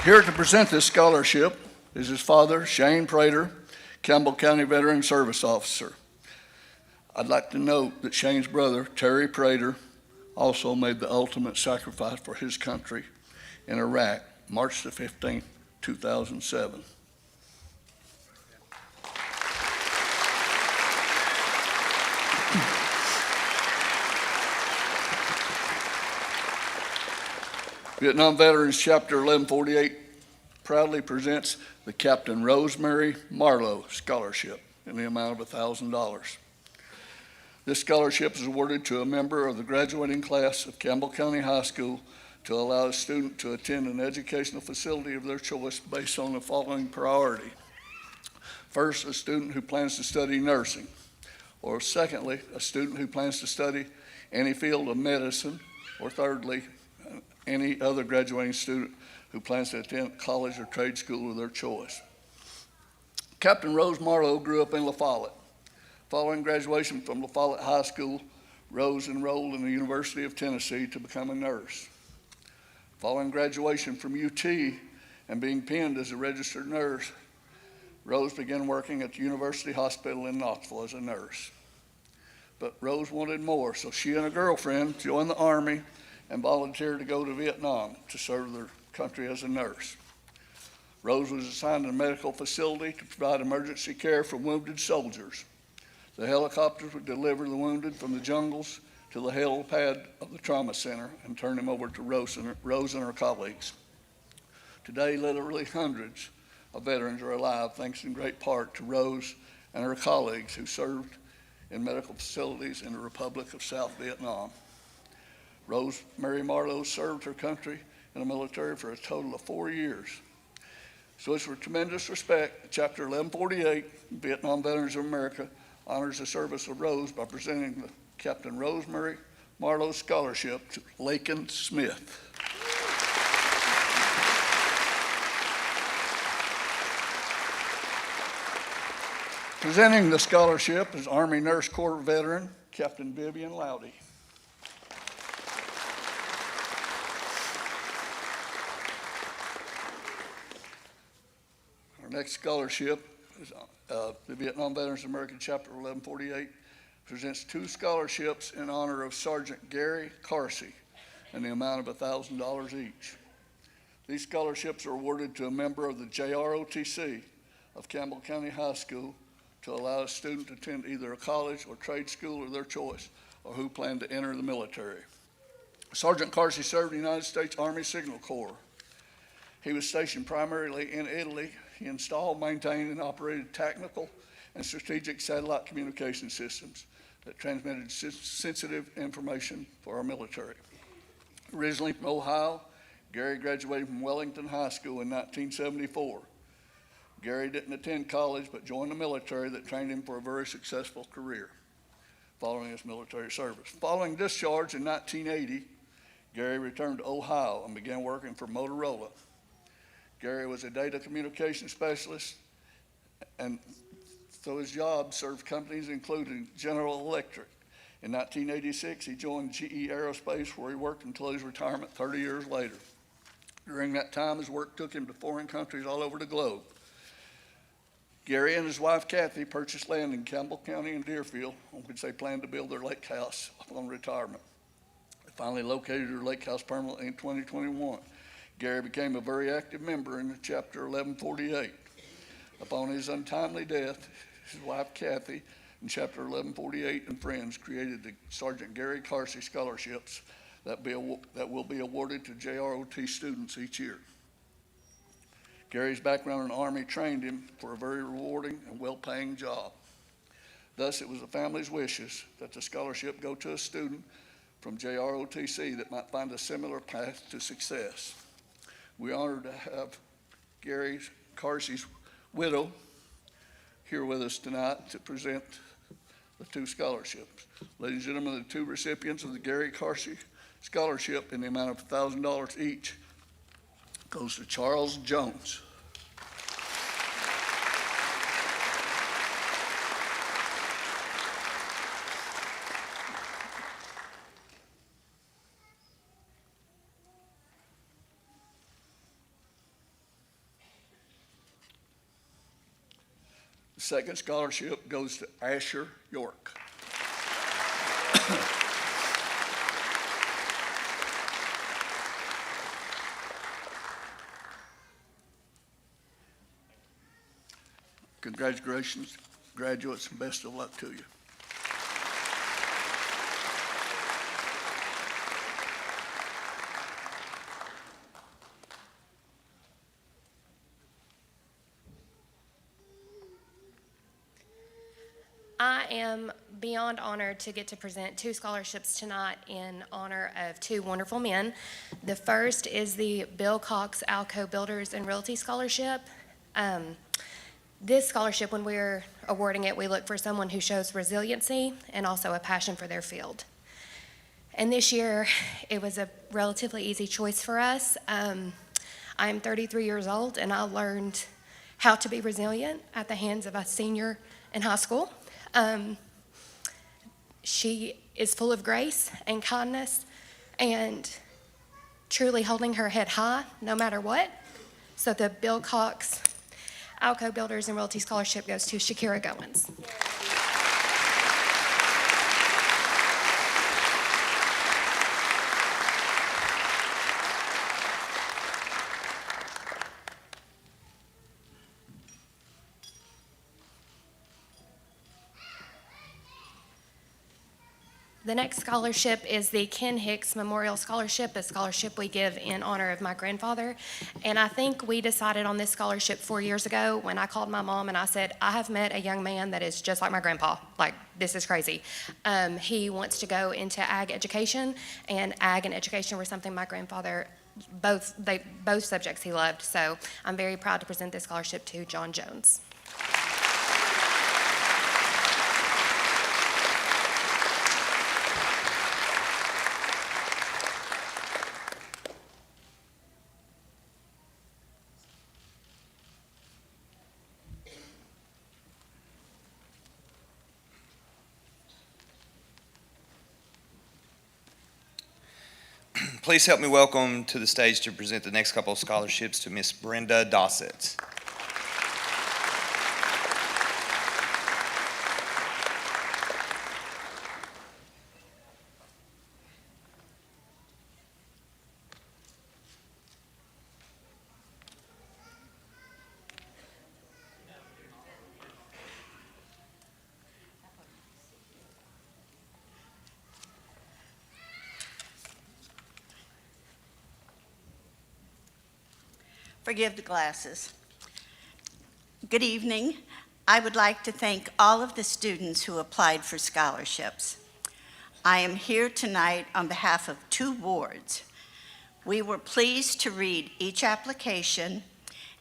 Here to present this scholarship is his father, Shane Prater, Campbell County Veteran Service Officer. I'd like to note that Shane's brother, Terry Prater, also made the ultimate sacrifice for his country in Iraq, March the 15th, 2007. Vietnam Veterans Chapter 1148 proudly presents the Captain Rosemary Marlowe Scholarship in the amount of $1,000. This scholarship is awarded to a member of the graduating class of Campbell County High School to allow a student to attend an educational facility of their choice based on the following priority. First, a student who plans to study nursing, or secondly, a student who plans to study any field of medicine, or thirdly, any other graduating student who plans to attend college or trade school of their choice. Captain Rose Marlowe grew up in La Follette. Following graduation from La Follette High School, Rose enrolled in the University of Tennessee to become a nurse. Following graduation from UT and being pinned as a registered nurse, Rose began working at the University Hospital in Knoxville as a nurse. But Rose wanted more, so she and a girlfriend joined the Army and volunteered to go to Vietnam to serve their country as a nurse. Rose was assigned to a medical facility to provide emergency care for wounded soldiers. The helicopters would deliver the wounded from the jungles to the helipad of the trauma center and turn them over to Rose and her colleagues. Today, literally hundreds of veterans are alive, thanks in great part to Rose and her colleagues who served in medical facilities in the Republic of South Vietnam. Rose Mary Marlowe served her country in the military for a total of 4 years. So it's with tremendous respect, Chapter 1148, Vietnam Veterans of America, honors the service of Rose by presenting the Captain Rosemary Marlowe Scholarship to Lakin Smith. Presenting the scholarship is Army Nurse Corps veteran, Captain Vivian Loudy. Our next scholarship is the Vietnam Veterans of America, Chapter 1148, presents 2 scholarships in honor of Sergeant Gary Carsey in the amount of $1,000 each. These scholarships are awarded to a member of the JROTC of Campbell County High School to allow a student to attend either a college or trade school of their choice, or who plan to enter the military. Sergeant Carsey served in the United States Army Signal Corps. He was stationed primarily in Italy. He installed, maintained, and operated technical and strategic satellite communication systems that transmitted sensitive information for our military. Originally from Ohio, Gary graduated from Wellington High School in 1974. Gary didn't attend college, but joined the military that trained him for a very successful career following his military service. Following discharge in 1980, Gary returned to Ohio and began working for Motorola. Gary was a data communication specialist, and so his job served companies including General Electric. In 1986, he joined GE Aerospace, where he worked until his retirement 30 years later. During that time, his work took him to foreign countries all over the globe. Gary and his wife Kathy purchased land in Campbell County and Deerfield, on which they planned to build their lake house upon retirement. They finally located their lake house permanently in 2021. Gary became a very active member in Chapter 1148. Upon his untimely death, his wife Kathy and Chapter 1148 and friends created the Sergeant Gary Carsey scholarships that will be awarded to JROT students each year. Gary's background in the Army trained him for a very rewarding and well-paying job. Thus, it was the family's wishes that the scholarship go to a student from JROTC that might find a similar path to success. We're honored to have Gary Carsey's widow here with us tonight to present the 2 scholarships. Ladies and gentlemen, the 2 recipients of the Gary Carsey Scholarship in the amount of $1,000 each goes to Charles Jones. The second scholarship goes to Asher York. Congratulations, graduates, and best of luck to you. I am beyond honored to get to present 2 scholarships tonight in honor of 2 wonderful men. The first is the Bill Cox Alco Builders and Realty Scholarship. This scholarship, when we're awarding it, we look for someone who shows resiliency and also a passion for their field. And this year, it was a relatively easy choice for us. I'm 33 years old, and I learned how to be resilient at the hands of a senior in high school. She is full of grace and kindness and truly holding her head high no matter what. So the Bill Cox Alco Builders and Realty Scholarship goes to Shakira Goins. The next scholarship is the Ken Hicks Memorial Scholarship, a scholarship we give in honor of my grandfather. And I think we decided on this scholarship 4 years ago when I called my mom and I said, I have met a young man that is just like my grandpa. Like, this is crazy. He wants to go into ag education, and ag and education were something my grandfather, both subjects he loved. So I'm very proud to present this scholarship to John Jones. Please help me welcome to the stage to present the next couple of scholarships to Miss Brenda Dossett. Forgive the glasses. Good evening. I would like to thank all of the students who applied for scholarships. I am here tonight on behalf of 2 wards. We were pleased to read each application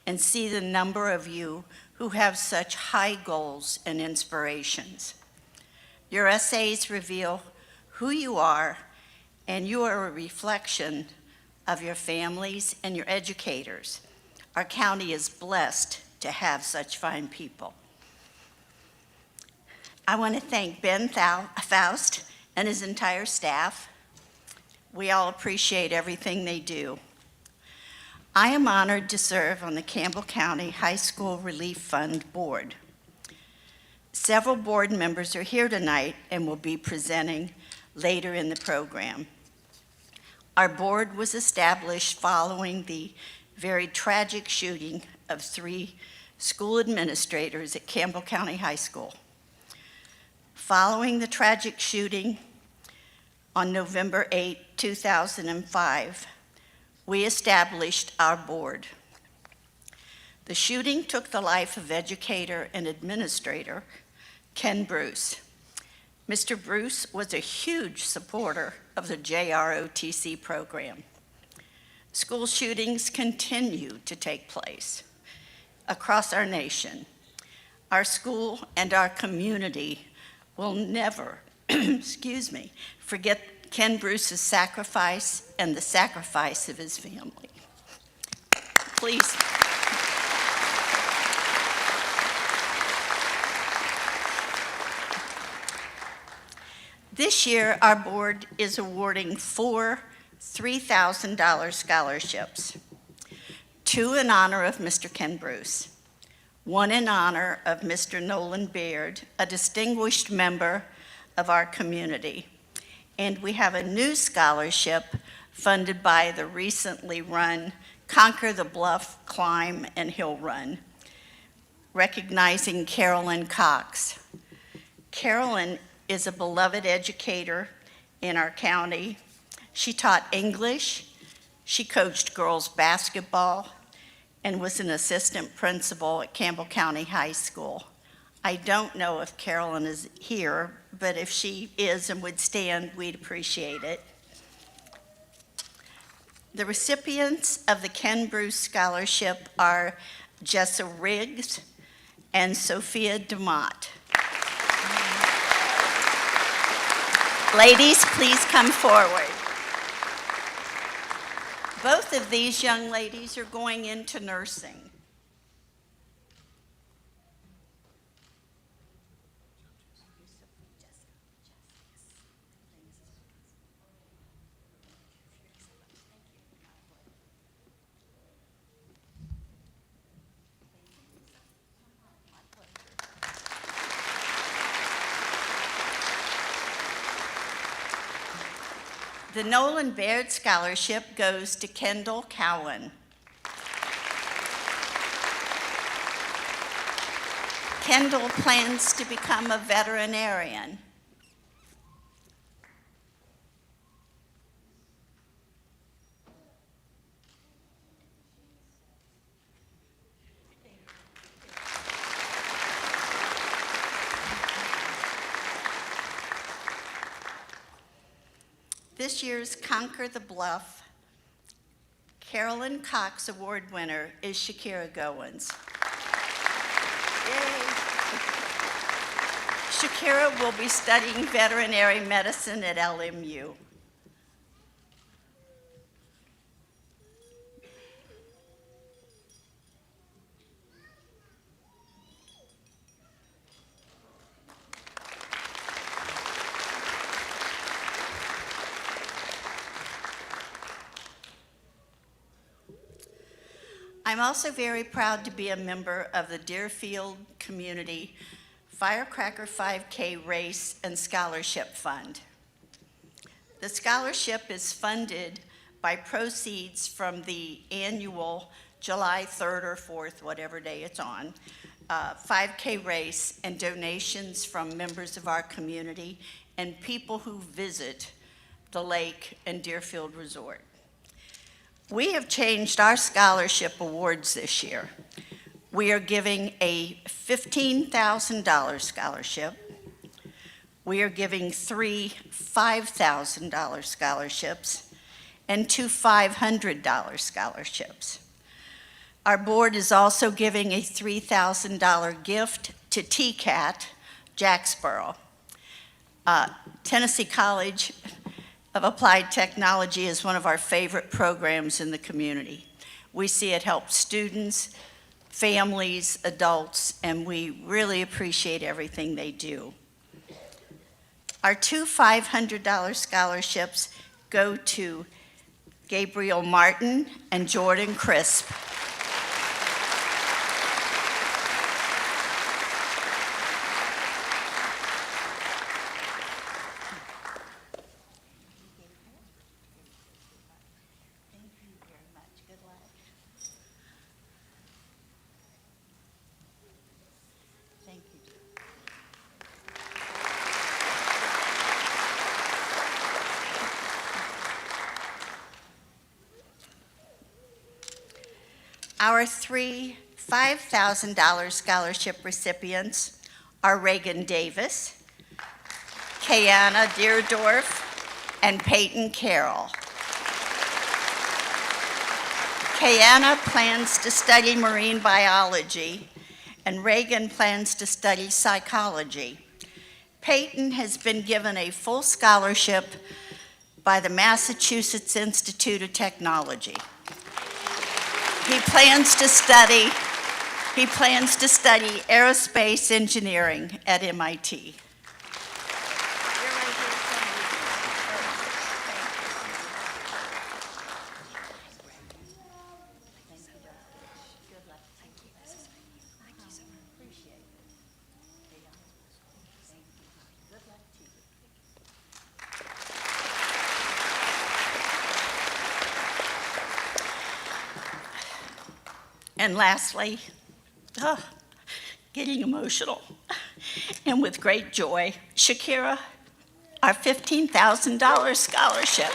and see the number of you who have such high goals and inspirations. Your essays reveal who you are, and you are a reflection of your families and your educators. Our county is blessed to have such fine people. I want to thank Ben Faust and his entire staff. We all appreciate everything they do. I am honored to serve on the Campbell County High School Relief Fund Board. Several board members are here tonight and will be presenting later in the program. Our board was established following the very tragic shooting of 3 school administrators at Campbell County High School. Following the tragic shooting on November 8, 2005, we established our board. The shooting took the life of educator and administrator Ken Bruce. Mr. Bruce was a huge supporter of the JROTC program. School shootings continue to take place across our nation. Our school and our community will never, forget Ken Bruce's sacrifice and the sacrifice of his family. Please. This year, our board is awarding 4 $3,000 scholarships, 2 in honor of Mr. Ken Bruce, 1 in honor of Mr. Nolan Baird, a distinguished member of our community. And we have a new scholarship funded by the recently run Conquer the Bluff Climb and Hill Run, recognizing Carolyn Cox. Carolyn is a beloved educator in our county. She taught English, she coached girls basketball, and was an assistant principal at Campbell County High School. I don't know if Carolyn is here, but if she is and would stand, we'd appreciate it. The recipients of the Ken Bruce Scholarship are Jessa Riggs and Sophia DeMott. Ladies, please come forward. Both of these young ladies are going into nursing. The Nolan Baird Scholarship goes to Kendall Cowan. Kendall plans to become a veterinarian. this year's Conquer the Bluff Carolyn Cox Award winner is Shakira Goins. Yay. Shakira will be studying veterinary medicine at LMU. I'm also very proud to be a member of the Deerfield Community Firecracker 5K Race and Scholarship Fund. The scholarship is funded by proceeds from the annual July 3rd or 4th, whatever day it's on, 5K race and donations from members of our community and people who visit the lake and Deerfield Resort. We have changed our scholarship awards this year. We are giving a $15,000 scholarship. We are giving 3 $5,000 scholarships and 2 $500 scholarships. Our board is also giving a $3,000 gift to TCAT Jacksboro. Tennessee College of Applied Technology is one of our favorite programs in the community. We see it help students, families, adults, and we really appreciate everything they do. Our 2 $500 scholarships go to Gabriel Martin and Jordan Crisp. Our 3 $5,000 scholarship recipients are Reagan Davis, Kayana Deerdorf, and Peyton Carroll. Kayana plans to study marine biology, and Reagan plans to study psychology. Peyton has been given a full scholarship by the Massachusetts Institute of Technology. He plans to study aerospace engineering at MIT. And lastly, getting emotional, and with great joy, Shakira, our $15,000 scholarship.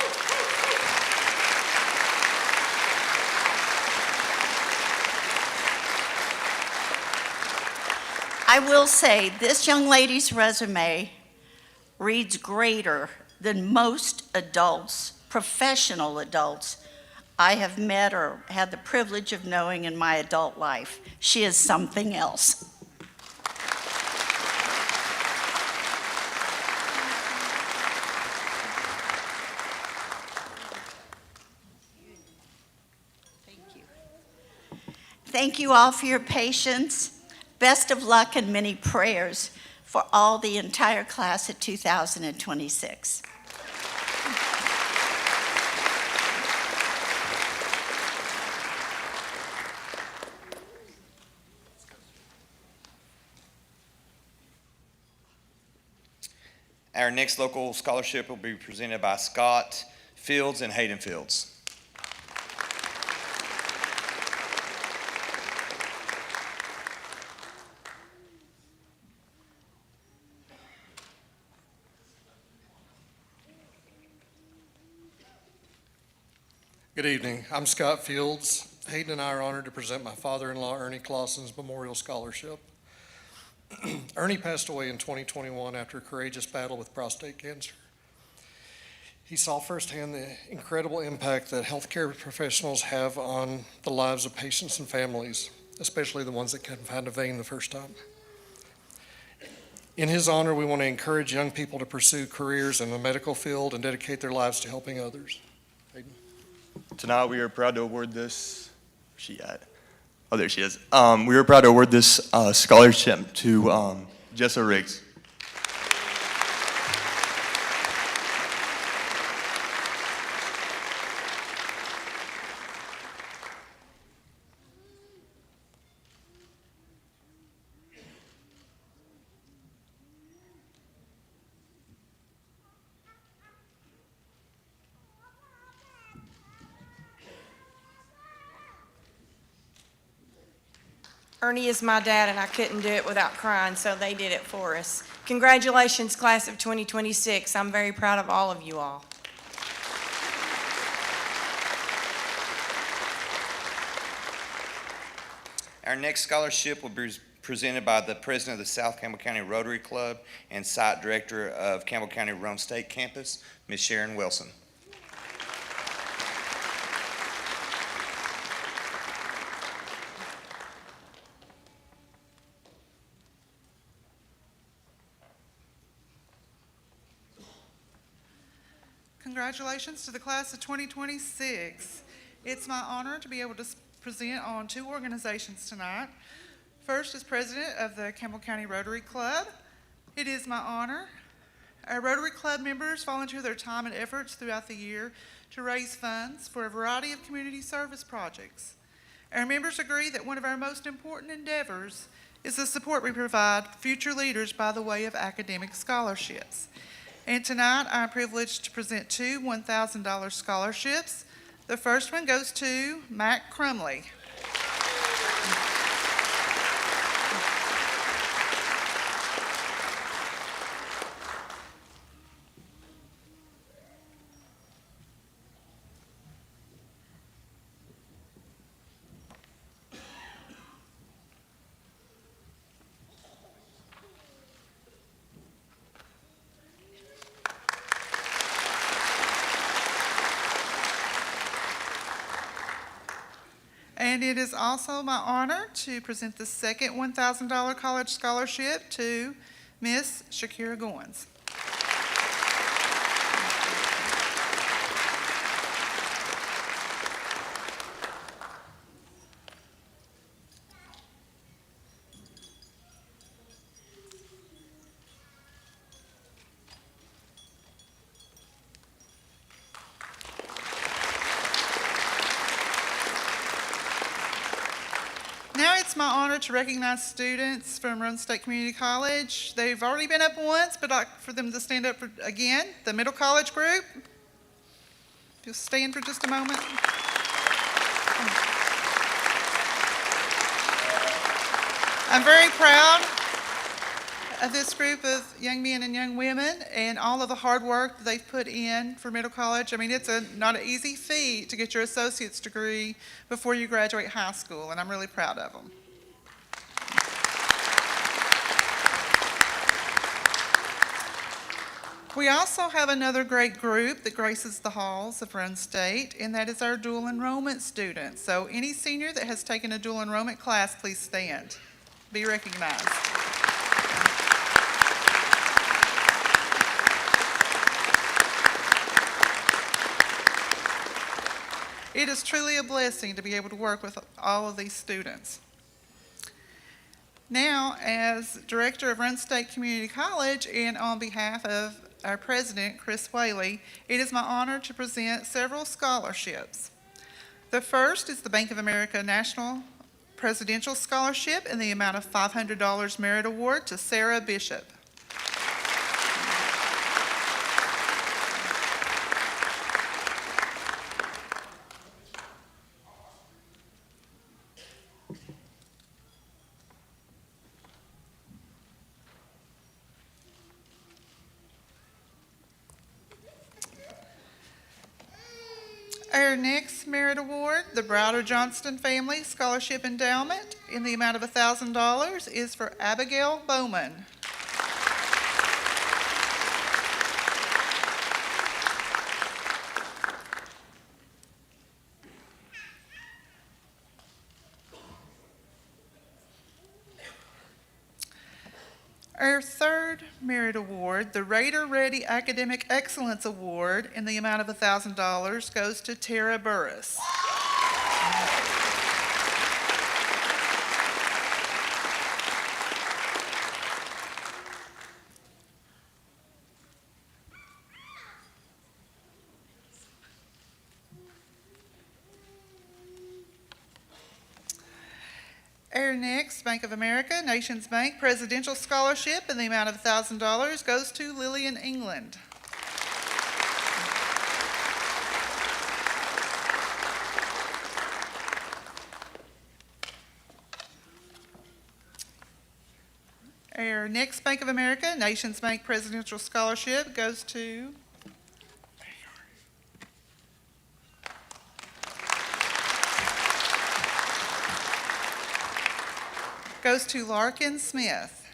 I will say this young lady's resume reads greater than most adults, professional adults, I have met or had the privilege of knowing in my adult life. She is something else. Thank you. Thank you all for your patience. Best of luck and many prayers for all the entire class of 2026. Our next local scholarship will be presented by Scott Fields and Hayden Fields. Good evening. I'm Scott Fields. Hayden and I are honored to present my father-in-law, Ernie Clausen's Memorial Scholarship. Ernie passed away in 2021 after a courageous battle with prostate cancer. He saw firsthand the incredible impact that healthcare professionals have on the lives of patients and families, especially the ones that couldn't find a vein the first time. In his honor, we want to encourage young people to pursue careers in the medical field and dedicate their lives to helping others. Hayden. Tonight, we are proud to award this. Where's she at? Oh, there she is. We are proud to award this scholarship to Jessa Riggs. Ernie is my dad, and I couldn't do it without crying, so they did it for us. Congratulations, class of 2026. I'm very proud of all of you all. Our next scholarship will be presented by the president of the South Campbell County Rotary Club and site director of Campbell County Rome State Campus, Ms. Sharon Wilson. Congratulations to the class of 2026. It's my honor to be able to present on two organizations tonight. First, as president of the Campbell County Rotary Club, it is my honor. Our Rotary Club members volunteer their time and efforts throughout the year to raise funds for a variety of community service projects. Our members agree that one of our most important endeavors is the support we provide future leaders by the way of academic scholarships. And tonight, I'm privileged to present two $1,000 scholarships. The first one goes to Mac Crumley. And it is also my honor to present the second $1,000 college scholarship to Miss Shakira Goins. Now it's my honor to recognize students from Rome State Community College. They've already been up once, but I'd like for them to stand up again. The middle college group. If you'll stand for just a moment. I'm very proud of this group of young men and young women and all of the hard work that they've put in for middle college. I mean, it's not an easy feat to get your associate's degree before you graduate high school, and I'm really proud of them. We also have another great group that graces the halls of Rome State, and that is our dual enrollment students. So any senior that has taken a dual enrollment class, please stand. Be recognized. It is truly a blessing to be able to work with all of these students. Now, as director of Rome State Community College and on behalf of our president, Chris Whaley, it is my honor to present several scholarships. The first is the Bank of America National Presidential Scholarship in the amount of $500 Merit Award to Sarah Bishop. Our next merit award, the Browder Johnston Family Scholarship Endowment in the amount of $1,000 is for Abigail Bowman. Our third merit award, the Raider Ready Academic Excellence Award, in the amount of $1,000, goes to Tara Burris. Our next Bank of America Nations Bank Presidential Scholarship in the amount of $1,000 goes to Lillian England. Our next Bank of America Nations Bank Presidential Scholarship goes to Larkin Smith.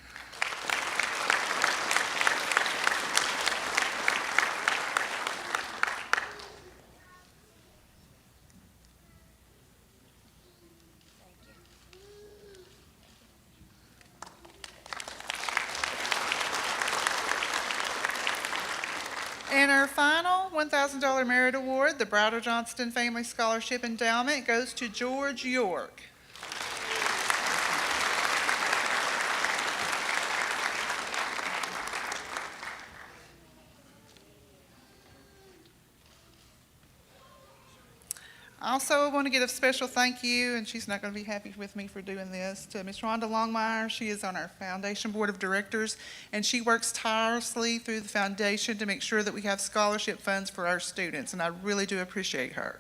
And our final $1,000 Merit Award, the Browder Johnston Family Scholarship Endowment, goes to George York. Also, I want to give a special thank you, and she's not going to be happy with me for doing this, to Ms. Rhonda Longmire. She is on our foundation board of directors, and she works tirelessly through the foundation to make sure that we have scholarship funds for our students, and I really do appreciate her.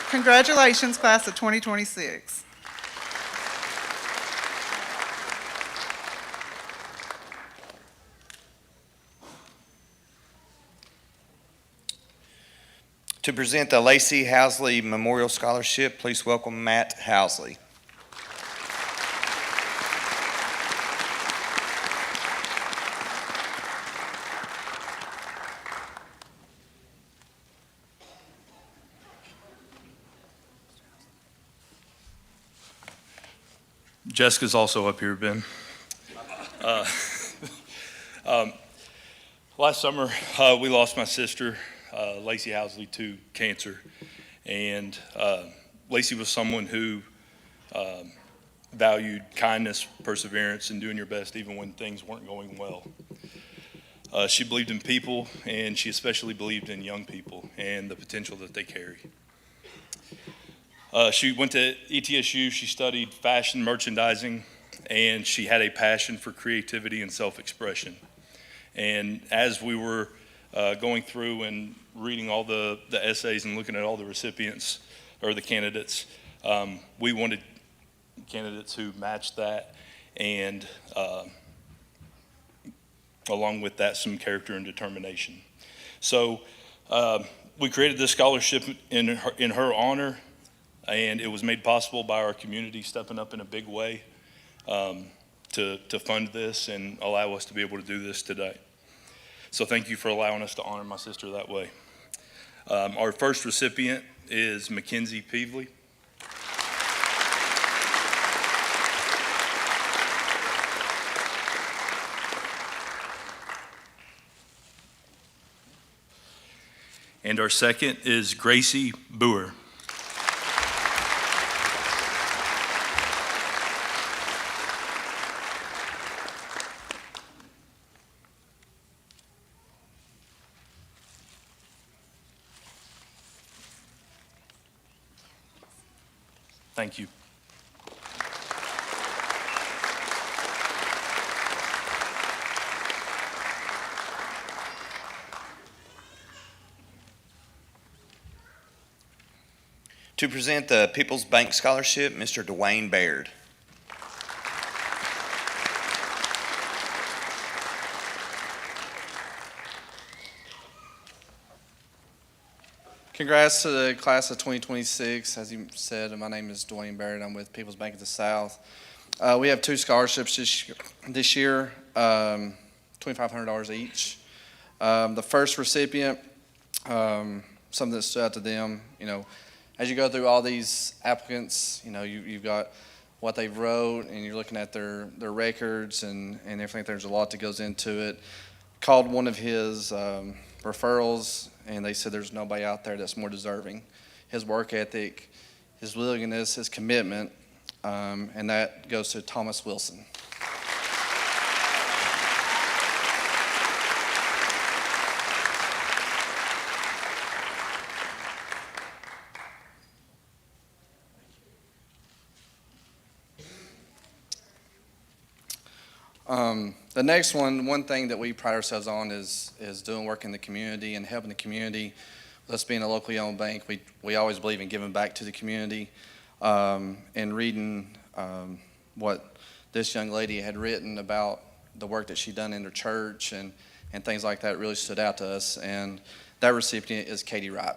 Congratulations, class of 2026. To present the Lacey Housley Memorial Scholarship, please welcome Matt Housley. Jessica's also up here, Ben. Last summer, we lost my sister, Lacey Housley, to cancer. And Lacey was someone who valued kindness, perseverance, and doing your best even when things weren't going well. She believed in people, and she especially believed in young people and the potential that they carry. She went to ETSU, she studied fashion merchandising, and she had a passion for creativity and self-expression. And as we were going through and reading all the essays and looking at all the recipients or the candidates, we wanted candidates who matched that, and along with that, some character and determination. So we created this scholarship in her honor, and it was made possible by our community stepping up in a big way to fund this and allow us to be able to do this today. So thank you for allowing us to honor my sister that way. Our first recipient is Mackenzie Peevely. And our second is Gracie Boer. Thank you. To present the People's Bank Scholarship, Mr. Dwayne Baird. Congrats to the class of 2026. As you said, my name is Dwayne Barrett. I'm with People's Bank of the South. We have two scholarships this year, $2,500 each. The first recipient, something that stood out to them, as you go through all these applicants, you've got what they've wrote, and you're looking at their records and everything. There's a lot that goes into it. Called one of his referrals, and they said there's nobody out there that's more deserving. His work ethic, his willingness, his commitment, and that goes to Thomas Wilson. The next one thing that we pride ourselves on is doing work in the community and helping the community. Us being a locally owned bank, we always believe in giving back to the community. And reading what this young lady had written about the work that she'd done in her church and things like that really stood out to us. And that recipient is Katie Wright.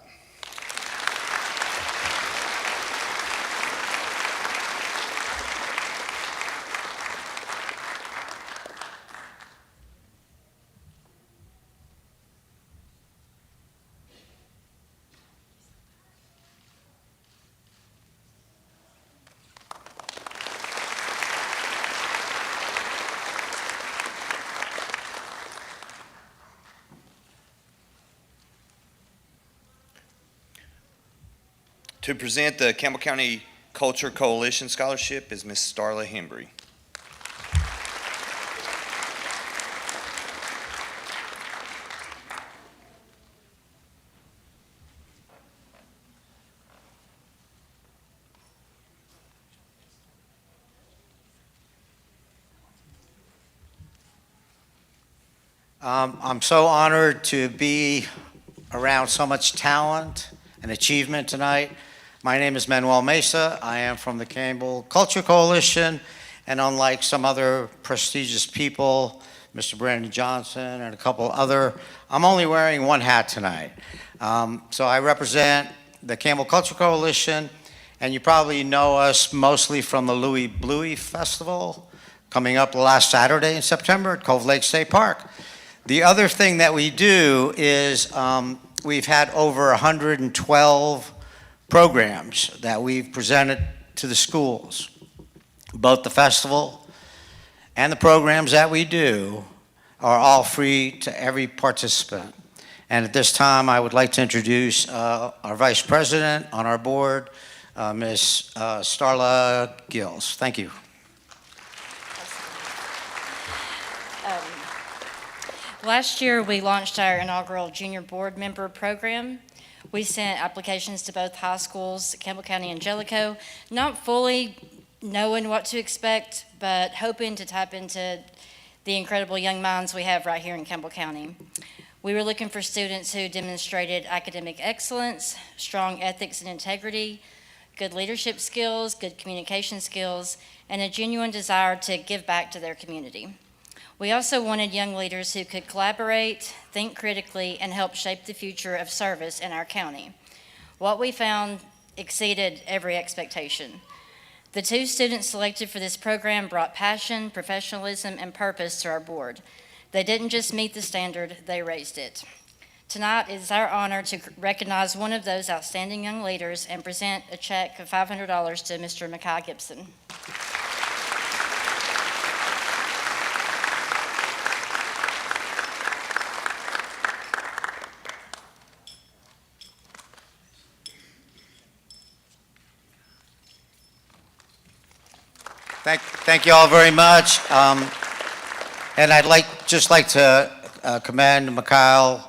To present the Campbell County Culture Coalition Scholarship is Ms. Starla Hembry. I'm so honored to be around so much talent and achievement tonight. My name is Manuel Mesa. I am from the Campbell Culture Coalition, and unlike some other prestigious people, Mr. Brandon Johnson and a couple other, I'm only wearing one hat tonight. So I represent the Campbell Culture Coalition, and you probably know us mostly from the Louis Bluey Festival coming up last Saturday in September at Cove Lake State Park. The other thing that we do is we've had over 112 programs that we've presented to the schools. Both the festival and the programs that we do are all free to every participant. And at this time, I would like to introduce our Vice President on our board, Ms. Starla Gills. Thank you. Last year, we launched our inaugural Junior Board Member Program. We sent applications to both high schools, Campbell County and Jellicoe, not fully knowing what to expect, but hoping to tap into the incredible young minds we have right here in Campbell County. We were looking for students who demonstrated academic excellence, strong ethics and integrity, good leadership skills, good communication skills, and a genuine desire to give back to their community. We also wanted young leaders who could collaborate, think critically, and help shape the future of service in our county. What we found exceeded every expectation. The 2 students selected for this program brought passion, professionalism, and purpose to our board. They didn't just meet the standard, they raised it. Tonight it is our honor to recognize one of those outstanding young leaders and present a check of $500 to Mr. Mackay Gibson. Thank you all very much. And I'd just like to commend Mikhail.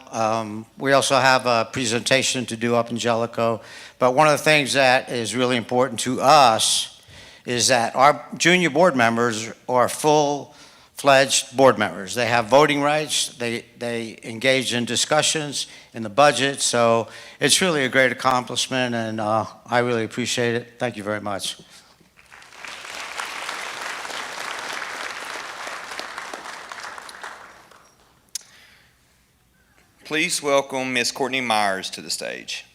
We also have a presentation to do up in Jellicoe. But one of the things that is really important to us is that our junior board members are full-fledged board members. They have voting rights. They engage in discussions in the budget. So it's really a great accomplishment, and I really appreciate it. Thank you very much. Please welcome Ms. Courtney Myers to the stage.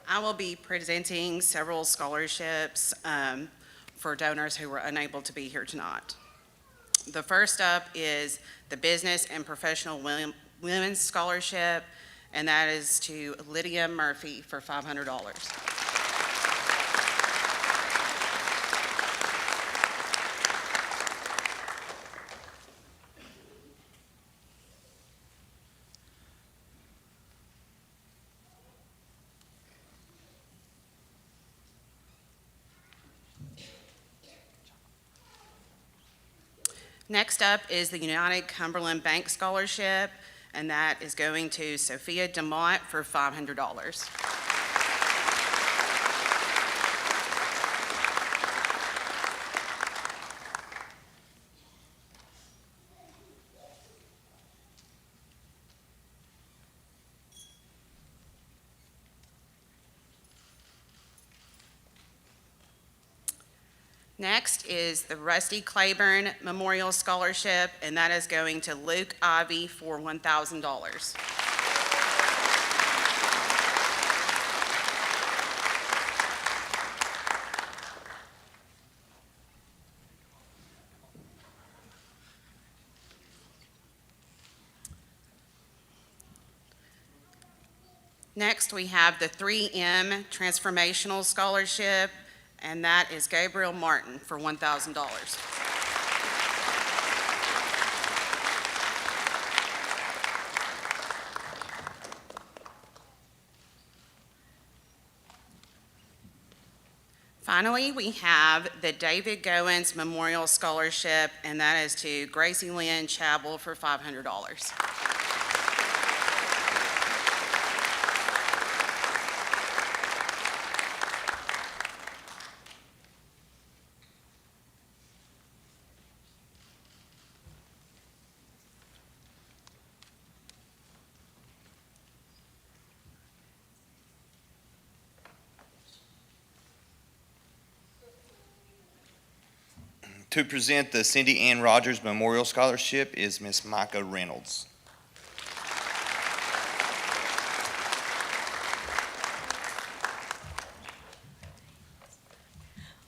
I will be presenting several scholarships for donors who were unable to be here tonight. The first up is the Business and Professional Women's Scholarship, and that is to Lydia Murphy for $500. Next up is the United Cumberland Bank Scholarship, and that is going to Sophia DeMott for $500. Next is the Rusty Claiborne Memorial Scholarship, and that is going to Luke Ivy for $1,000. Next, we have the 3M Transformational Scholarship, and that is Gabriel Martin for $1,000. Finally, we have the David Goins Memorial Scholarship, and that is to Gracie Lynn Chabel for $500. To present the Cindy Ann Rogers Memorial Scholarship is Miss Micah Reynolds.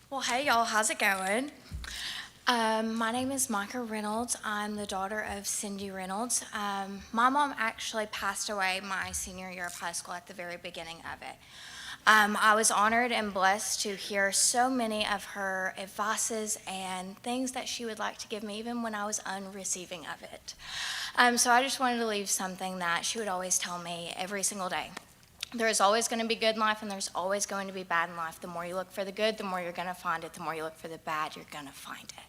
Well, hey y'all, how's it going? My name is Micah Reynolds. I'm the daughter of Cindy Reynolds. My mom actually passed away my senior year of high school at the very beginning of it. I was honored and blessed to hear so many of her advices and things that she would like to give me, even when I was unreceiving of it. So I just wanted to leave something that she would always tell me every single day. There is always going to be good in life, and there's always going to be bad in life. The more you look for the good, the more you're going to find it. The more you look for the bad, you're going to find it.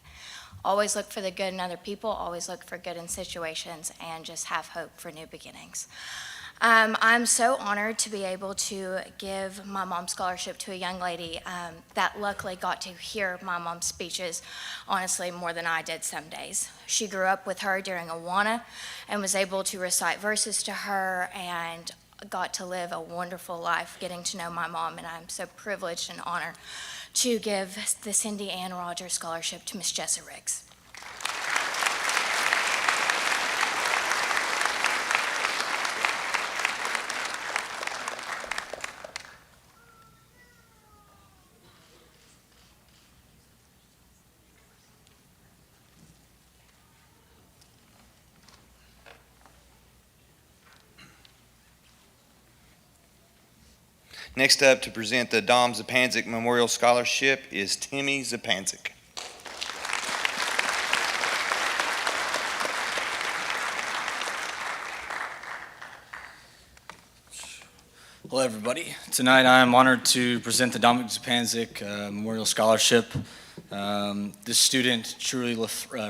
Always look for the good in other people, always look for good in situations, and just have hope for new beginnings. I'm so honored to be able to give my mom's scholarship to a young lady that luckily got to hear my mom's speeches, honestly, more than I did some days. She grew up with her during Awana and was able to recite verses to her and got to live a wonderful life getting to know my mom, and I'm so privileged and honored to give the Cindy Ann Rogers Scholarship to Miss Jessa Riggs. Next up to present the Dom Zapanzik Memorial Scholarship is Timmy Zapanzik. Hello, everybody. Tonight I am honored to present the Dominic Zapanzik Memorial Scholarship. This student truly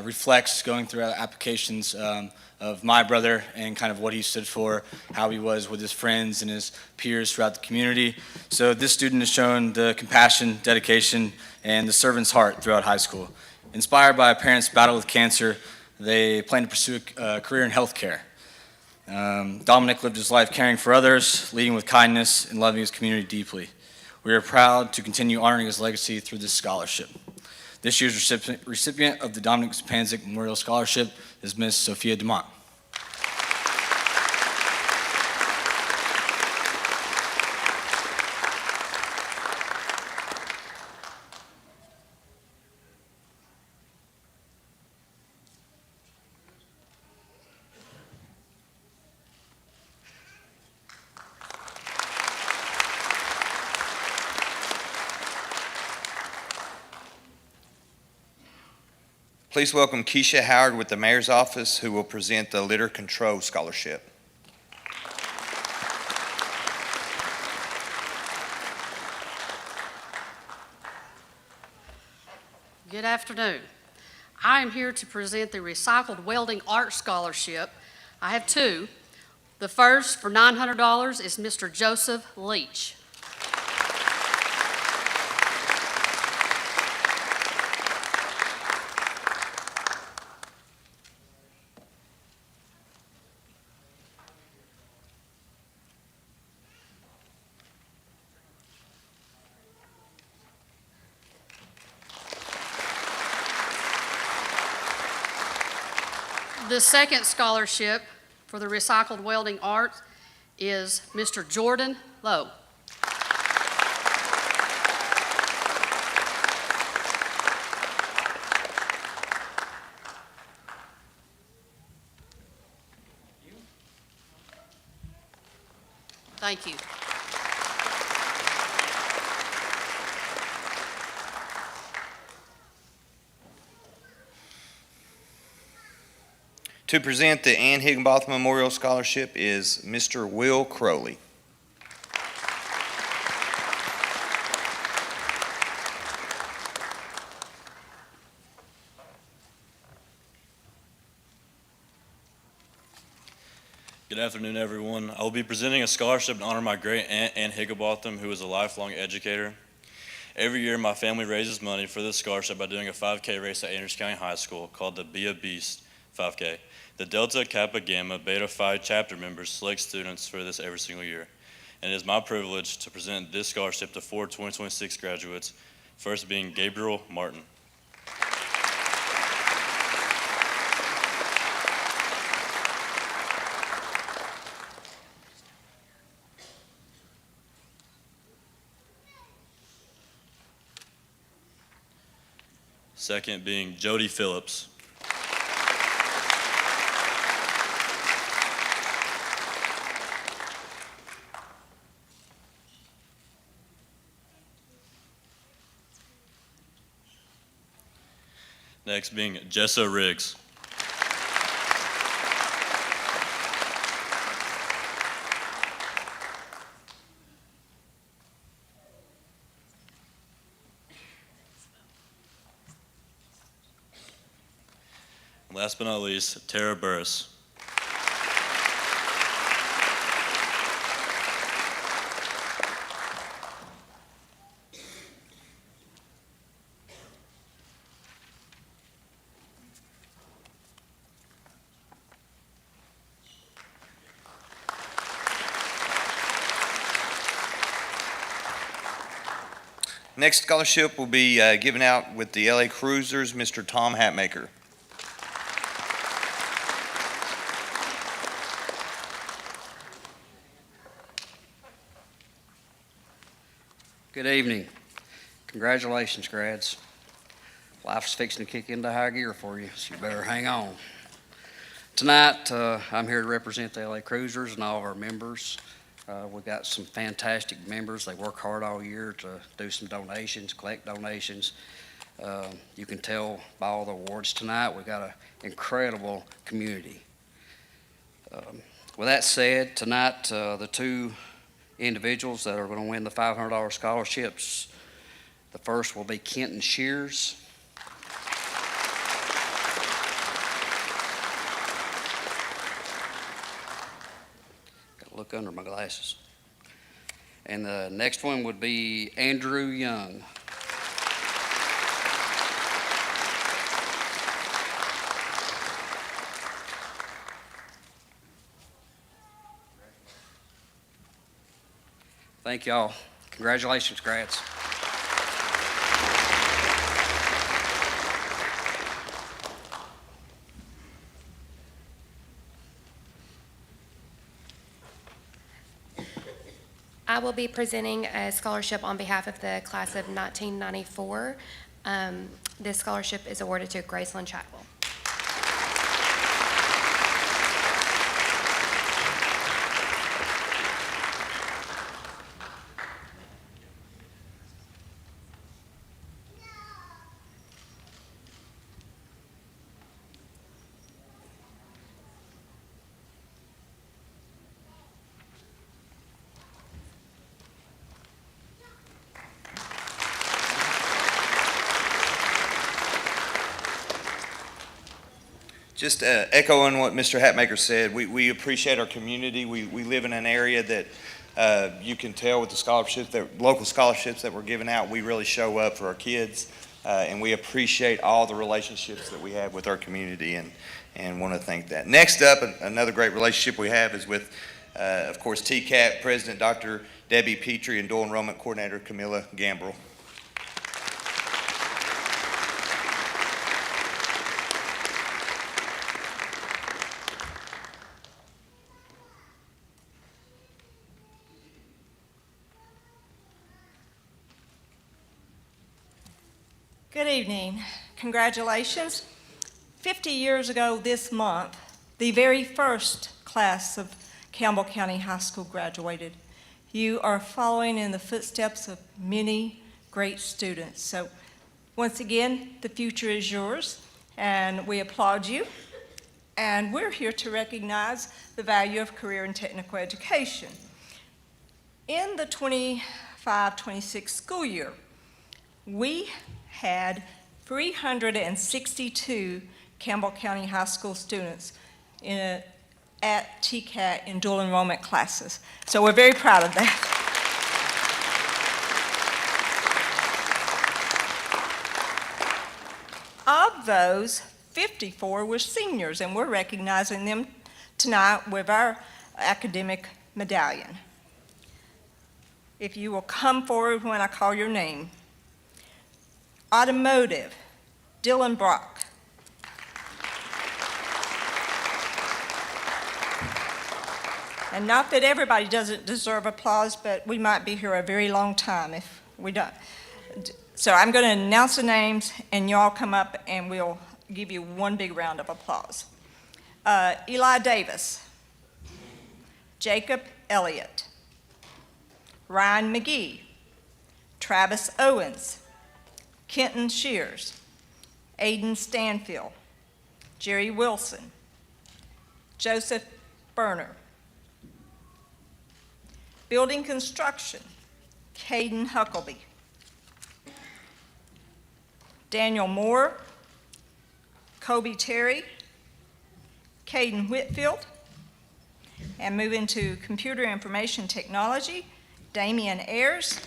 reflects going through applications of my brother and kind of what he stood for, how he was with his friends and his peers throughout the community. So this student has shown the compassion, dedication, and the servant's heart throughout high school. Inspired by a parent's battle with cancer, they plan to pursue a career in healthcare. Dominic lived his life caring for others, leading with kindness, and loving his community deeply. We are proud to continue honoring his legacy through this scholarship. This year's recipient of the Dominic Zapanzik Memorial Scholarship is Ms. Sophia DeMott. Please welcome Keisha Howard with the Mayor's Office, who will present the Litter Control Scholarship. Good afternoon. I am here to present the Recycled Welding Art Scholarship. I have two. The first, for $900, is Mr. Joseph Leach. The second scholarship for the Recycled Welding Art is Mr. Jordan Lowe. Thank you. To present the Ann Higginbotham Memorial Scholarship is Mr. Will Crowley. Good afternoon, everyone. I will be presenting a scholarship in honor of my great aunt, Ann Higginbotham, who is a lifelong educator. Every year, my family raises money for this scholarship by doing a 5K race at Andrews County High School called the Be a Beast 5K. The Delta Kappa Gamma Beta Phi chapter members select students for this every single year. And it is my privilege to present this scholarship to 4 2026 graduates, first being Gabriel Martin. Second being Jody Phillips. Next being Jessa Riggs. And last but not least, Tara Burris. Next scholarship will be given out with the LA Cruisers, Mr. Tom Hatmaker. Good evening. Congratulations, grads. Life's fixing to kick into high gear for you, so you better hang on. Tonight, I'm here to represent the LA Cruisers and all of our members. We've got some fantastic members. They work hard all year to do some donations, collect donations. You can tell by all the awards tonight, we've got an incredible community. With that said, tonight, the two individuals that are going to win the $500 scholarships, the first will be Kenton Shears. Look under my glasses. And the next one would be Andrew Young. Thank y'all. Congratulations, grads. I will be presenting a scholarship on behalf of the class of 1994. This scholarship is awarded to Graceland Chadwell. Just echoing what Mr. Hatmaker said, we appreciate our community. We live in an area that you can tell with the scholarships, local scholarships that we're giving out, we really show up for our kids. And we appreciate all the relationships that we have with our community and want to thank that. Next up, another great relationship we have is with, of course, TCAP President Dr. Debbie Petrie and Dual Enrollment Coordinator Camilla Gambrell. Good evening. Congratulations. 50 years ago this month, the very first class of Campbell County High School graduated. You are following in the footsteps of many great students. So once again, the future is yours, and we applaud you. And we're here to recognize the value of career and technical education. In the 25-26 school year, we had 362 Campbell County High School students at TCAT in dual enrollment classes. So we're very proud of that. Of those, 54 were seniors, and we're recognizing them tonight with our academic medallion. If you will come forward when I call your name. Automotive, Dylan Brock. And not that everybody doesn't deserve applause, but we might be here a very long time if we don't. So I'm going to announce the names, and y'all come up and we'll give you one big round of applause. Eli Davis, Jacob Elliott, Ryan McGee, Travis Owens, Kenton Shears, Aiden Stanfield, Jerry Wilson, Joseph Berner. Building construction, Caden Huckleby, Daniel Moore, Kobe Terry, Caden Whitfield, and moving to computer information technology, Damian Ayers,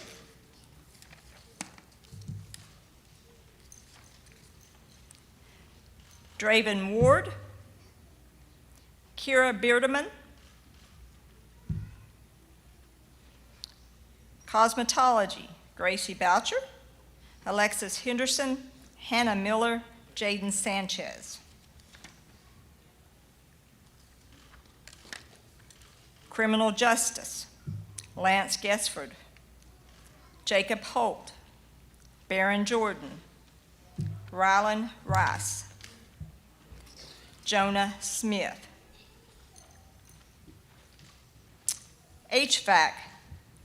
Draven Ward, Kira Beardeman, cosmetology, Gracie Boucher, Alexis Henderson, Hannah Miller, Jaden Sanchez. Criminal justice, Lance Gesford, Jacob Holt, Baron Jordan, Rylan Rice, Jonah Smith. HVAC,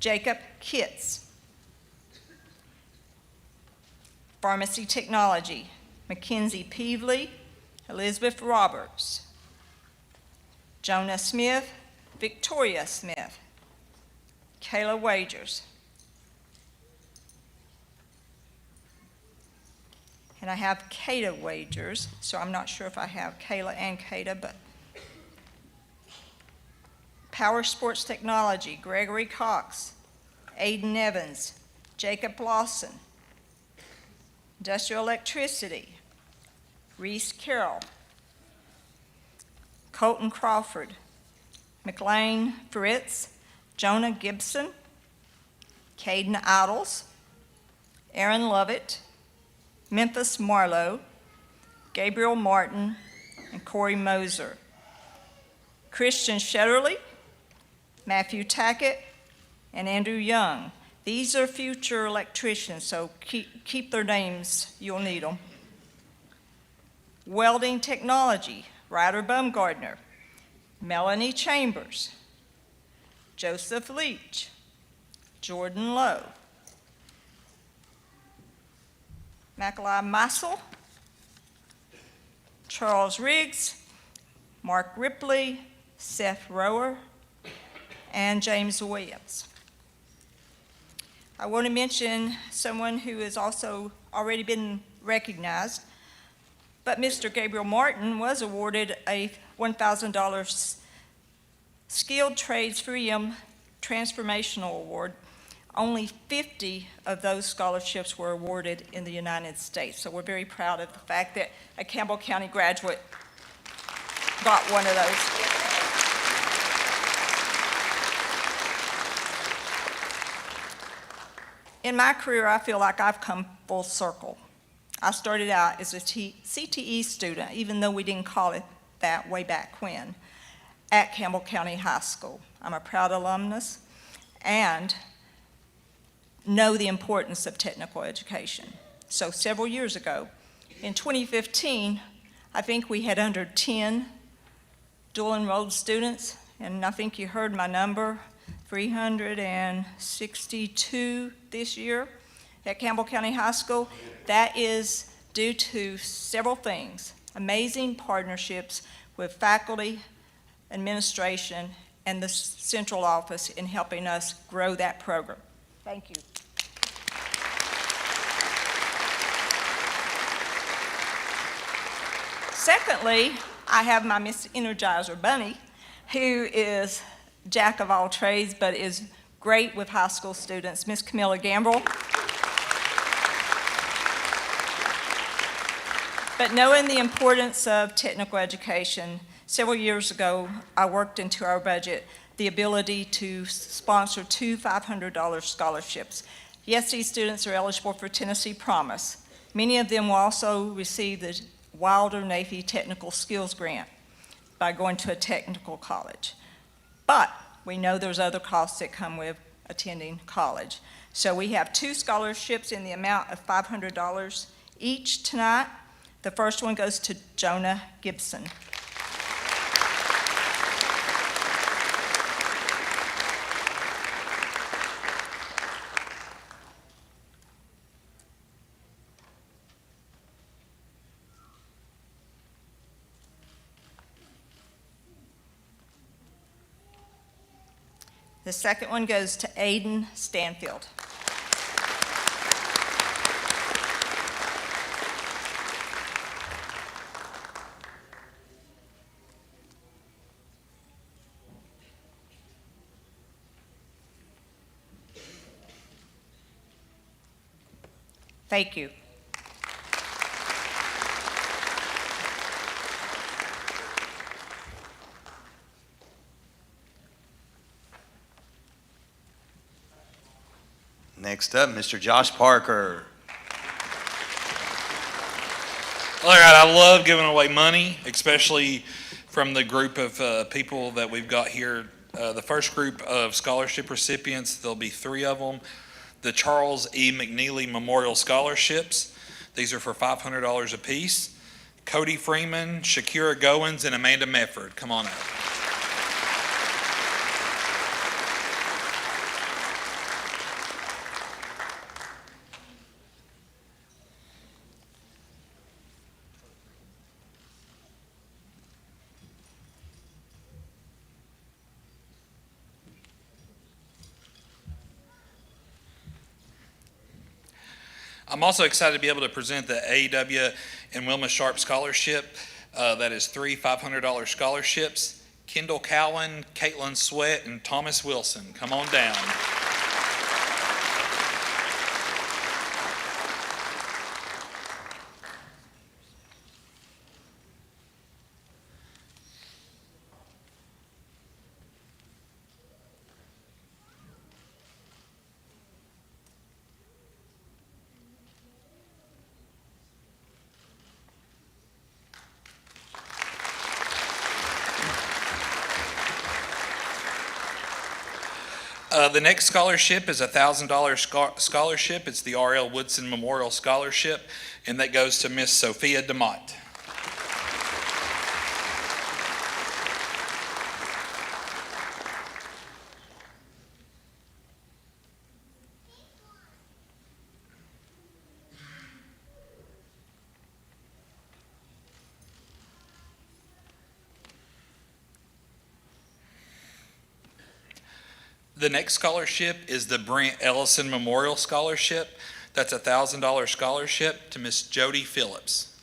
Jacob Kitts. Pharmacy technology, Mackenzie Peevely, Elizabeth Roberts, Jonah Smith, Victoria Smith, Kayla Wagers. And I have Kata Wagers, so I'm not sure if I have Kayla and Kata, but Power Sports Technology, Gregory Cox, Aiden Evans, Jacob Lawson. Industrial Electricity, Reese Carroll, Colton Crawford, McLean Fritz, Jonah Gibson, Caden Idols, Aaron Lovett, Memphis Marlowe, Gabriel Martin, and Corey Moser. Christian Shetterly, Matthew Tackett, and Andrew Young. These are future electricians, so keep their names, you'll need them. Welding technology, Ryder Baumgardner, Melanie Chambers, Joseph Leach, Jordan Lowe, Mackay Massel, Charles Riggs, Mark Ripley, Seth Rower, and James Williams. I want to mention someone who has also already been recognized, But Mr. Gabriel Martin was awarded a $1,000 Skilled Trades Freedom Transformational Award. Only 50 of those scholarships were awarded in the United States. So we're very proud of the fact that a Campbell County graduate got one of those. In my career, I feel like I've come full circle. I started out as a CTE student, even though we didn't call it that way back when, at Campbell County High School. I'm a proud alumnus and know the importance of technical education. So several years ago, in 2015, I think we had under 10 dual enrolled students, and I think you heard my number, 362 this year at Campbell County High School. That is due to several things: amazing partnerships with faculty, administration, and the central office in helping us grow that program. Thank you. Secondly, I have my Miss Energizer Bunny, who is jack of all trades, but is great with high school students, Miss Camilla Gambrell. But knowing the importance of technical education, several years ago, I worked into our budget the ability to sponsor 2 $500 scholarships. Yes, these students are eligible for Tennessee Promise. Many of them will also receive the Wilder Navy Technical Skills Grant by going to a technical college. But we know there's other costs that come with attending college. So we have 2 scholarships in the amount of $500 each tonight. The first one goes to Jonah Gibson. The second one goes to Aiden Stanfield. Thank you. Next up, Mr. Josh Parker. All right, I love giving away money, especially from the group of people that we've got here. The first group of scholarship recipients, there'll be 3 of them. The Charles E. McNeely Memorial Scholarships. These are for $500 apiece. Cody Freeman, Shakira Goins, and Amanda Mefford. Come on up. I'm also excited to be able to present the AEW and Wilma Sharp Scholarship. That is 3 $500 scholarships. Kendall Cowan, Caitlin Sweat, and Thomas Wilson. Come on down. The next scholarship is a $1,000 scholarship. It's the R.L. Woodson Memorial Scholarship, and that goes to Miss Sophia DeMott. The next scholarship is the Brent Ellison Memorial Scholarship. That's a $1,000 scholarship to Miss Jody Phillips.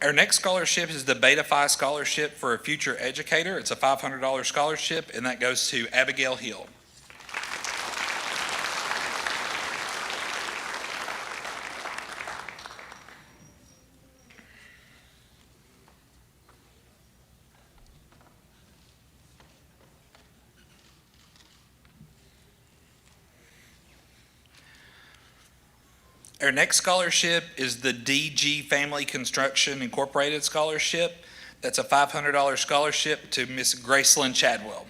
Our next scholarship is the Beta Phi Scholarship for a Future Educator. It's a $500 scholarship, and that goes to Abigail Hill. Our next scholarship is the DG Family Construction Incorporated Scholarship. That's a $500 scholarship to Miss Gracelyn Chadwell.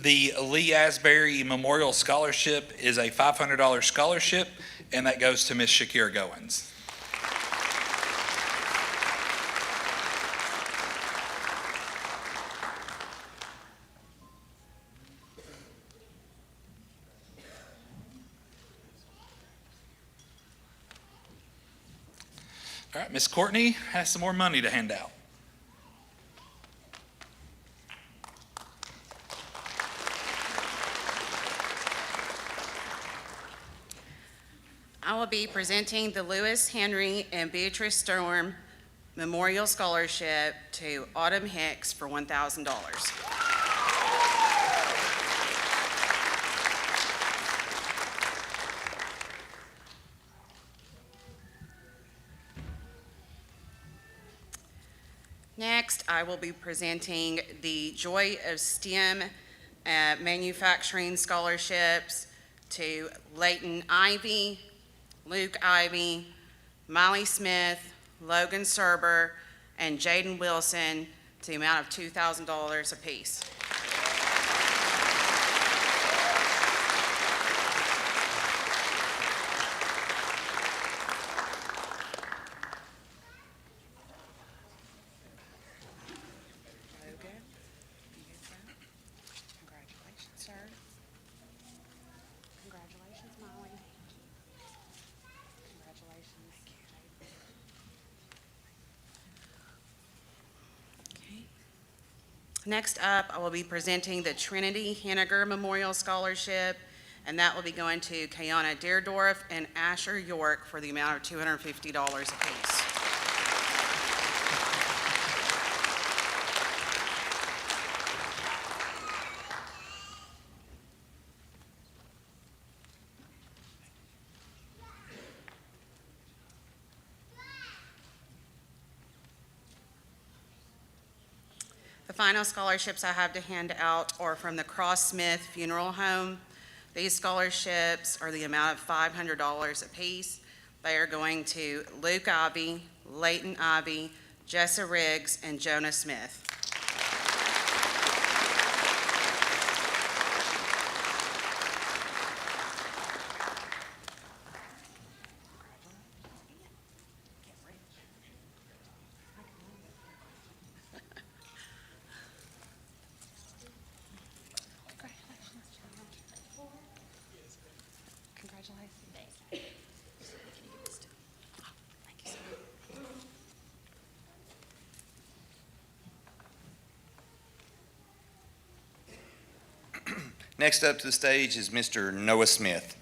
The Lee Asbury Memorial Scholarship is a $500 scholarship, and that goes to Miss Shakira Goins. All right, Miss Courtney has some more money to hand out. I will be presenting the Lewis Henry and Beatrice Storm Memorial Scholarship to Autumn Hicks for $1,000. Next, I will be presenting the Joy of STEM Manufacturing Scholarships to Leighton Ivy, Luke Ivy, Molly Smith, Logan Serber, and Jaden Wilson to the amount of $2,000 apiece. Congratulations, sir. Congratulations, Molly. Congratulations. Okay. Next up, I will be presenting the Trinity Henniger Memorial Scholarship, and that will be going to Kayana Deerdorf and Asher York for the amount of $250 apiece. The final scholarships I have to hand out are from the Cross Smith Funeral Home. These scholarships are the amount of $500 apiece. They are going to Luke Ivy, Leighton Ivy, Jessa Riggs, and Jonah Smith. Next up to the stage is Mr. Noah Smith.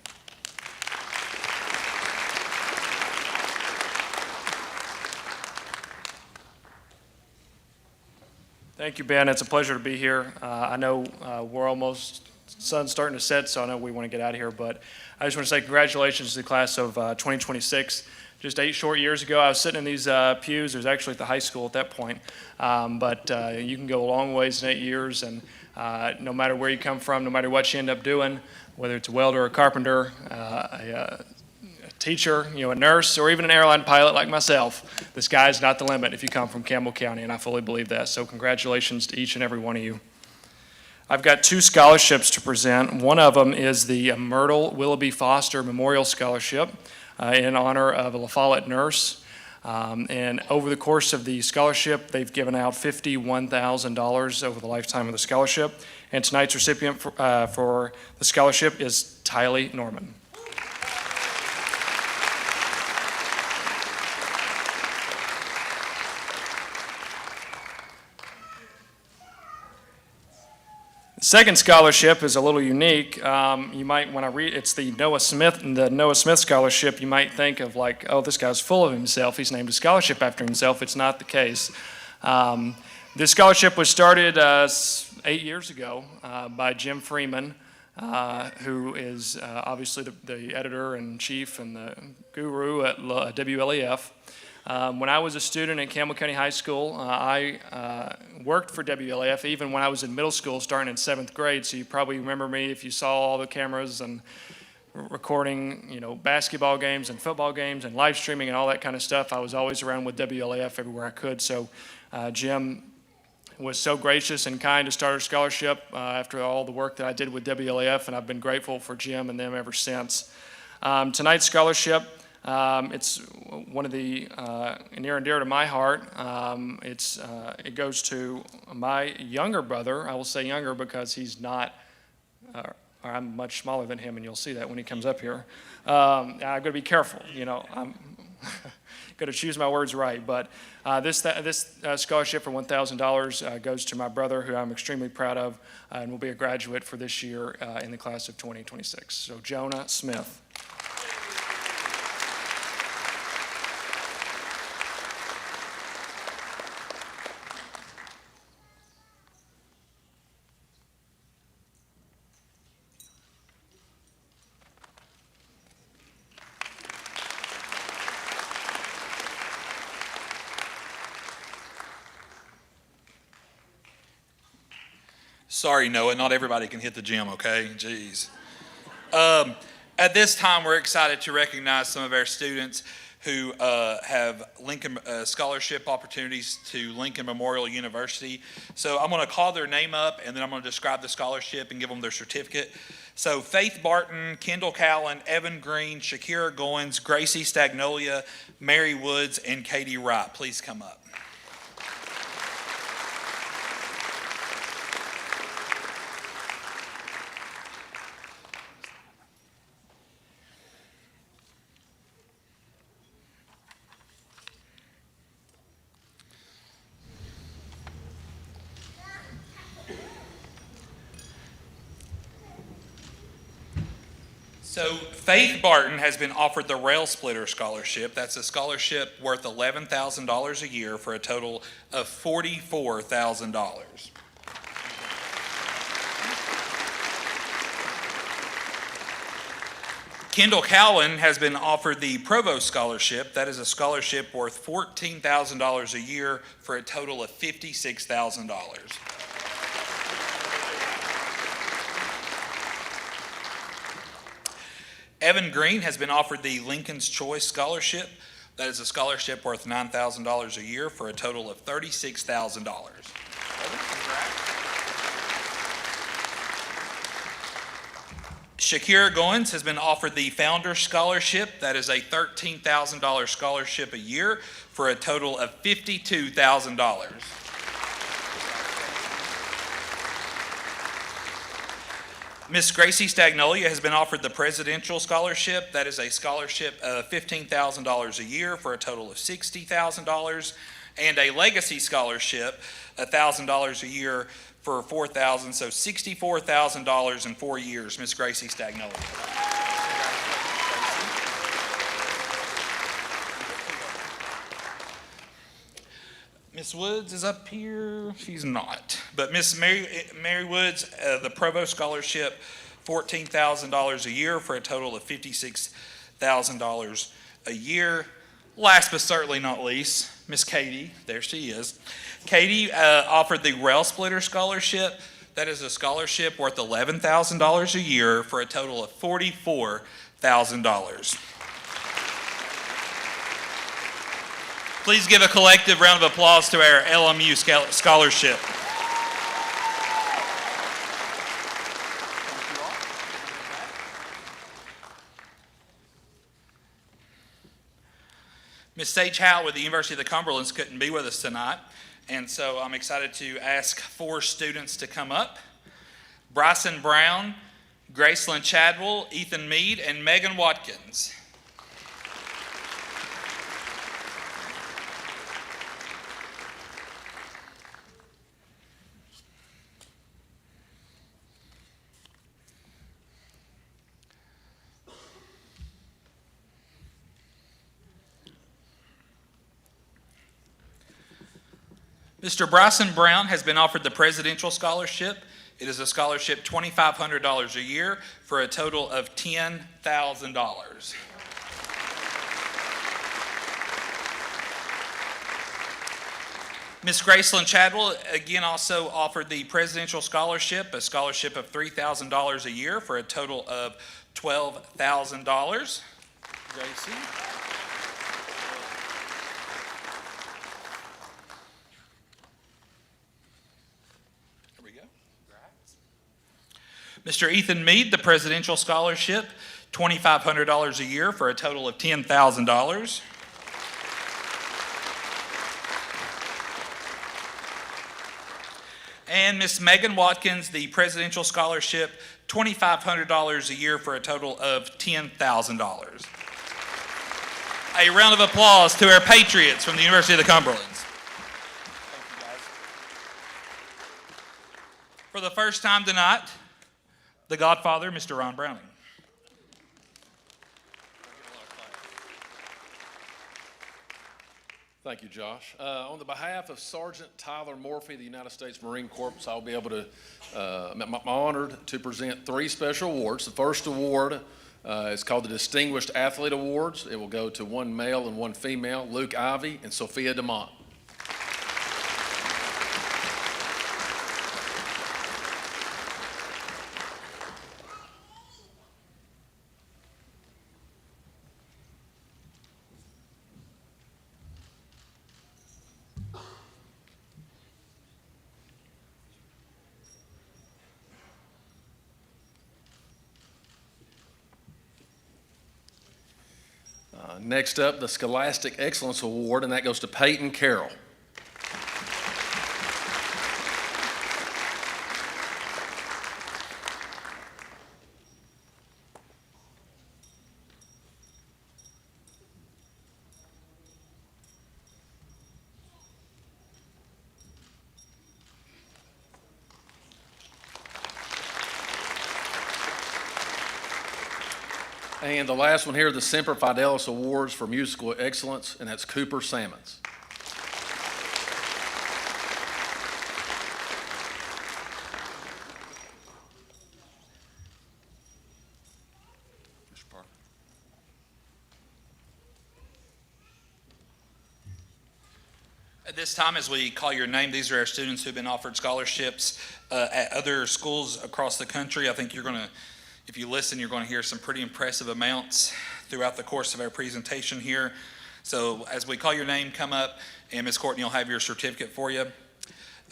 Thank you, Ben. It's a pleasure to be here. I know we're almost, sun's starting to set, so I know we want to get out of here, but I just want to say congratulations to the class of 2026. Just 8 short years ago, I was sitting in these pews. It was actually at the high school at that point, but you can go a long ways in 8 years, and no matter where you come from, no matter what you end up doing, whether it's a welder, a carpenter, a teacher, a nurse, or even an airline pilot like myself, the sky's not the limit if you come from Campbell County, and I fully believe that. So congratulations to each and every one of you. I've got 2 scholarships to present. One of them is the Myrtle Willoughby Foster Memorial Scholarship in honor of a La Follette nurse. And over the course of the scholarship, they've given out $51,000 over the lifetime of the scholarship. And tonight's recipient for the scholarship is Tylee Norman. Second scholarship is a little unique. You might, when I read, it's the Noah Smith Scholarship, you might think of like, oh, this guy's full of himself. He's named a scholarship after himself. It's not the case. This scholarship was started 8 years ago by Jim Freeman, who is obviously the editor-in-chief and the guru at WLAF. When I was a student at Campbell County High School, I worked for WLAF even when I was in middle school, starting in 7th grade. So you probably remember me if you saw all the cameras and recording, basketball games and football games and live streaming and all that kind of stuff. I was always around with WLAF everywhere I could. So Jim was so gracious and kind to start a scholarship after all the work that I did with WLAF, and I've been grateful for Jim and them ever since. Tonight's scholarship, it's one of the near and dear to my heart. It goes to my younger brother. I will say younger because he's not, or I'm much smaller than him, and you'll see that when he comes up here. I've got to be careful, I'm got to choose my words right. But this scholarship for $1,000 goes to my brother, who I'm extremely proud of, and will be a graduate for this year in the class of 2026. So Jonah Smith. Sorry, Noah, not everybody can hit the gym, okay? Jeez. At this time, we're excited to recognize some of our students who have Lincoln scholarship opportunities to Lincoln Memorial University. So I'm going to call their name up, and then I'm going to describe the scholarship and give them their certificate. So Faith Barton, Kendall Cowan, Evan Green, Shakira Goins, Gracie Stagnolia, Mary Woods, and Katie Wright. Please come up. So Faith Barton has been offered the Rail Splitter Scholarship. That's a scholarship worth $11,000 a year for a total of $44,000. Kendall Cowan has been offered the Provost Scholarship. That is a scholarship worth $14,000 a year for a total of $56,000. Evan Green has been offered the Lincoln's Choice Scholarship. That is a scholarship worth $9,000 a year for a total of $36,000. Shakira Goins has been offered the Founders Scholarship. That is a $13,000 scholarship a year for a total of $52,000. Miss Gracie Stagnolia has been offered the Presidential Scholarship. That is a scholarship of $15,000 a year for a total of $60,000. And a Legacy Scholarship, $1,000 a year for $4,000, so $64,000 in 4 years, Miss Gracie Stagnolia. Miss Woods is up here. She's not. But Miss Mary Woods, the Provost Scholarship, $14,000 a year for a total of $56,000 a year. Last but certainly not least, Miss Katie, there she is. Katie offered the Rail Splitter Scholarship. That is a scholarship worth $11,000 a year for a total of $44,000. Please give a collective round of applause to our LMU scholarship. Ms. Sage Howe with the University of the Cumberlands couldn't be with us tonight, and so I'm excited to ask 4 students to come up. Bryson Brown, Gracelyn Chadwell, Ethan Mead, and Megan Watkins. Mr. Bryson Brown has been offered the Presidential Scholarship. It is a scholarship $2,500 a year for a total of $10,000. Ms. Gracelyn Chadwell, again, also offered the Presidential Scholarship, a scholarship of $3,000 a year for a total of $12,000. Gracie. There we go. Mr. Ethan Mead, the Presidential Scholarship, $2,500 a year for a total of $10,000. And Miss Megan Watkins, the Presidential Scholarship, $2,500 a year for a total of $10,000. A round of applause to our Patriots from the University of the Cumberlands. Thank you, guys. For the first time tonight, the Godfather, Mr. Ron Browning. Thank you, Josh. On the behalf of Sergeant Tyler Morphy of the United States Marine Corps, I'll be able to, I'm honored to present 3 special awards. The first award is called the Distinguished Athlete Awards. It will go to 1 male and 1 female, Luke Ivy and Sophia DeMont. Next up, the Scholastic Excellence Award, and that goes to Peyton Carroll. And the last one here, the Semper Fidelis Awards for Musical Excellence, and that's Cooper Sammons. At this time, as we call your name, these are our students who've been offered scholarships at other schools across the country. I think you're going to, if you listen, you're going to hear some pretty impressive amounts throughout the course of our presentation here. So as we call your name, come up, and Ms. Courtney will have your certificate for you.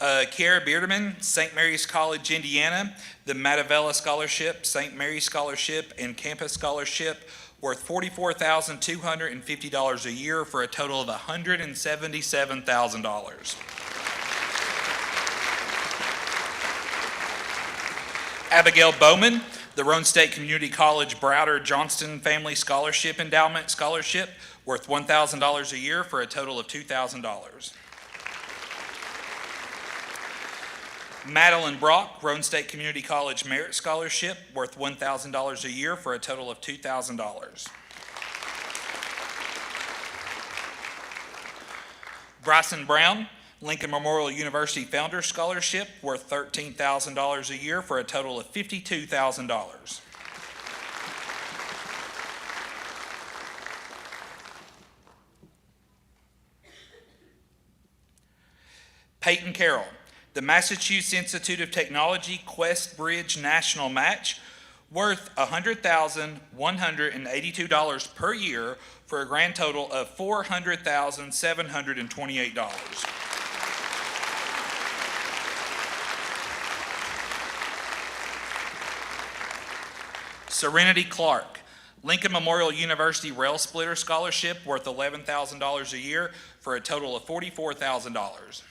Kiara Beardeman, St. Mary's College, Indiana, the Matavella Scholarship, St. Mary's Scholarship, and Campus Scholarship, worth $44,250 a year for a total of $177,000. Abigail Bowman, the Roane State Community College Browder Johnston Family Scholarship Endowment Scholarship, worth $1,000 a year for a total of $2,000. Madeline Brock, Roane State Community College Merit Scholarship, worth $1,000 a year for a total of $2,000. Bryson Brown, Lincoln Memorial University Founders Scholarship, worth $13,000 a year for a total of $52,000. Peyton Carroll, the Massachusetts Institute of Technology Quest Bridge National Match, worth $100,182 per year for a grand total of $400,728. Serenity Clark, Lincoln Memorial University Rail Splitter Scholarship, worth $11,000 a year for a total of $44,000.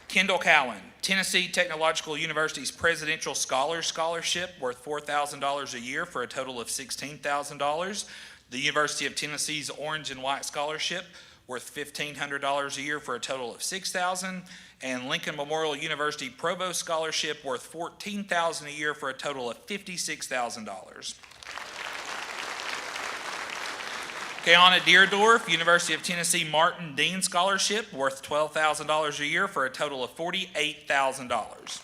Kendall Cowan, Tennessee Technological University's Presidential Scholars Scholarship, worth $4,000 a year for a total of $16,000. The University of Tennessee's Orange and White Scholarship, worth $1,500 a year for a total of $6,000. And Lincoln Memorial University Provost Scholarship, worth $14,000 a year for a total of $56,000. Kayana Deerdorf, University of Tennessee Martin Dean Scholarship, worth $12,000 a year for a total of $48,000.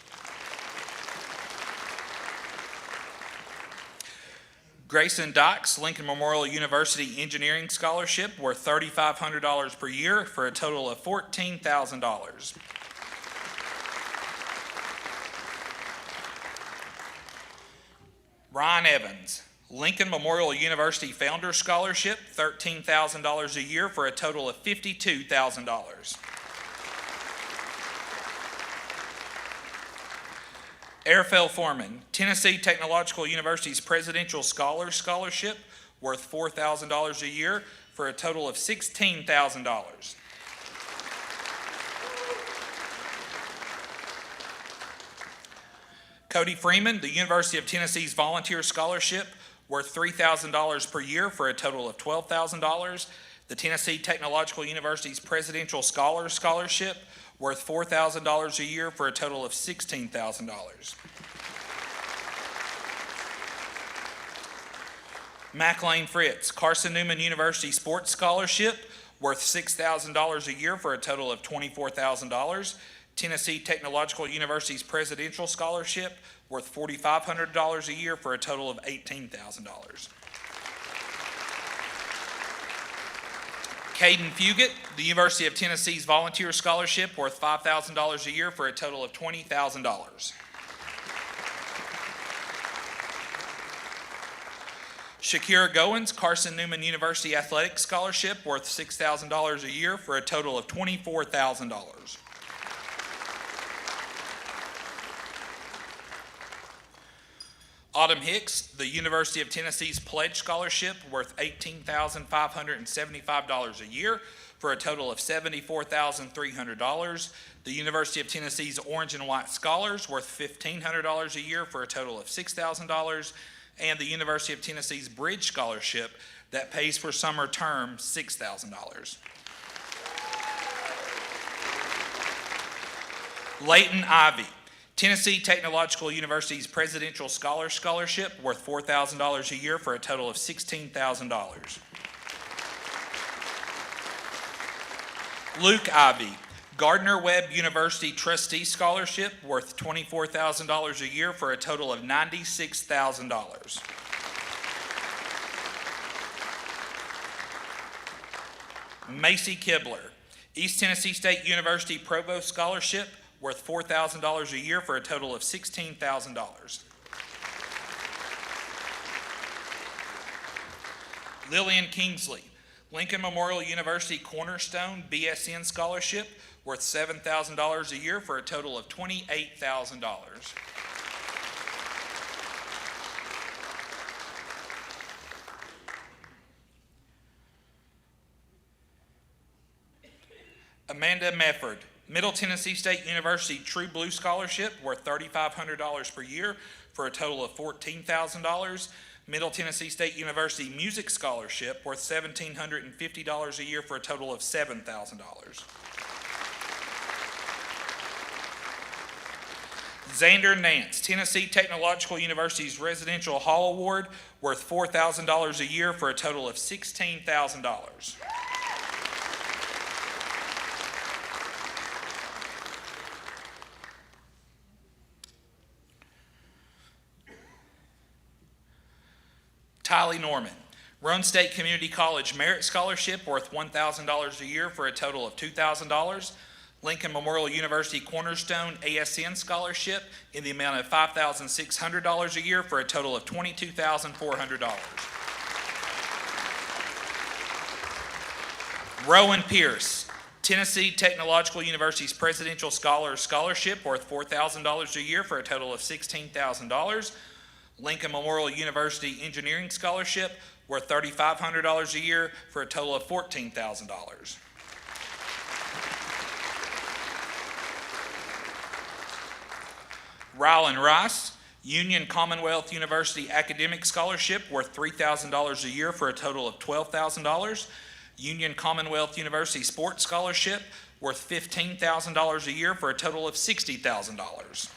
Grayson Dykes, Lincoln Memorial University Engineering Scholarship, worth $3,500 per year for a total of $14,000. Ryan Evans, Lincoln Memorial University Founder Scholarship, $13,000 a year for a total of $52,000. Airfell Foreman, Tennessee Technological University's Presidential Scholars Scholarship, worth $4,000 a year for a total of $16,000. Cody Freeman, the University of Tennessee's Volunteer Scholarship, worth $3,000 per year for a total of $12,000. The Tennessee Technological University's Presidential Scholars Scholarship, worth $4,000 a year for a total of $16,000. McLean Fritz, Carson Newman University Sports Scholarship, worth $6,000 a year for a total of $24,000. Tennessee Technological University's Presidential Scholarship, worth $4,500 a year for a total of $18,000. Caden Fugit, the University of Tennessee's Volunteer Scholarship, worth $5,000 a year for a total of $20,000. Shakira Goins, Carson Newman University Athletic Scholarship, worth $6,000 a year for a total of $24,000. Autumn Hicks, the University of Tennessee's Pledge Scholarship, worth $18,575 a year for a total of $74,300. The University of Tennessee's Orange and White Scholars, worth $1,500 a year for a total of $6,000. And the University of Tennessee's Bridge Scholarship that pays for summer term, $6,000. Leighton Ivey, Tennessee Technological University's Presidential Scholars Scholarship, worth $4,000 a year for a total of $16,000. Luke Ivey, Gardner-Webb University Trustee Scholarship, worth $24,000 a year for a total of $96,000. Macy Kibler, East Tennessee State University Provost Scholarship, worth $4,000 a year for a total of $16,000. Lillian Kingsley, Lincoln Memorial University Cornerstone BSN Scholarship, worth $7,000 a year for a total of $28,000. Amanda Mefford, Middle Tennessee State University True Blue Scholarship, worth $3,500 per year for a total of $14,000. Middle Tennessee State University Music Scholarship, worth $1,750 a year for a total of $7,000. Xander Nance, Tennessee Technological University's Residential Hall Award, worth $4,000 a year for a total of $16,000. Tylee Norman, Roane State Community College Merit Scholarship, worth $1,000 a year for a total of $2,000. Lincoln Memorial University Cornerstone ASN Scholarship in the amount of $5,600 a year for a total of $22,400. Rowan Pierce, Tennessee Technological University's Presidential Scholars Scholarship, worth $4,000 a year for a total of $16,000. Lincoln Memorial University Engineering Scholarship, worth $3,500 a year for a total of $14,000. Rylan Rice, Union Commonwealth University Academic Scholarship, worth $3,000 a year for a total of $12,000. Union Commonwealth University Sports Scholarship, worth $15,000 a year for a total of $60,000.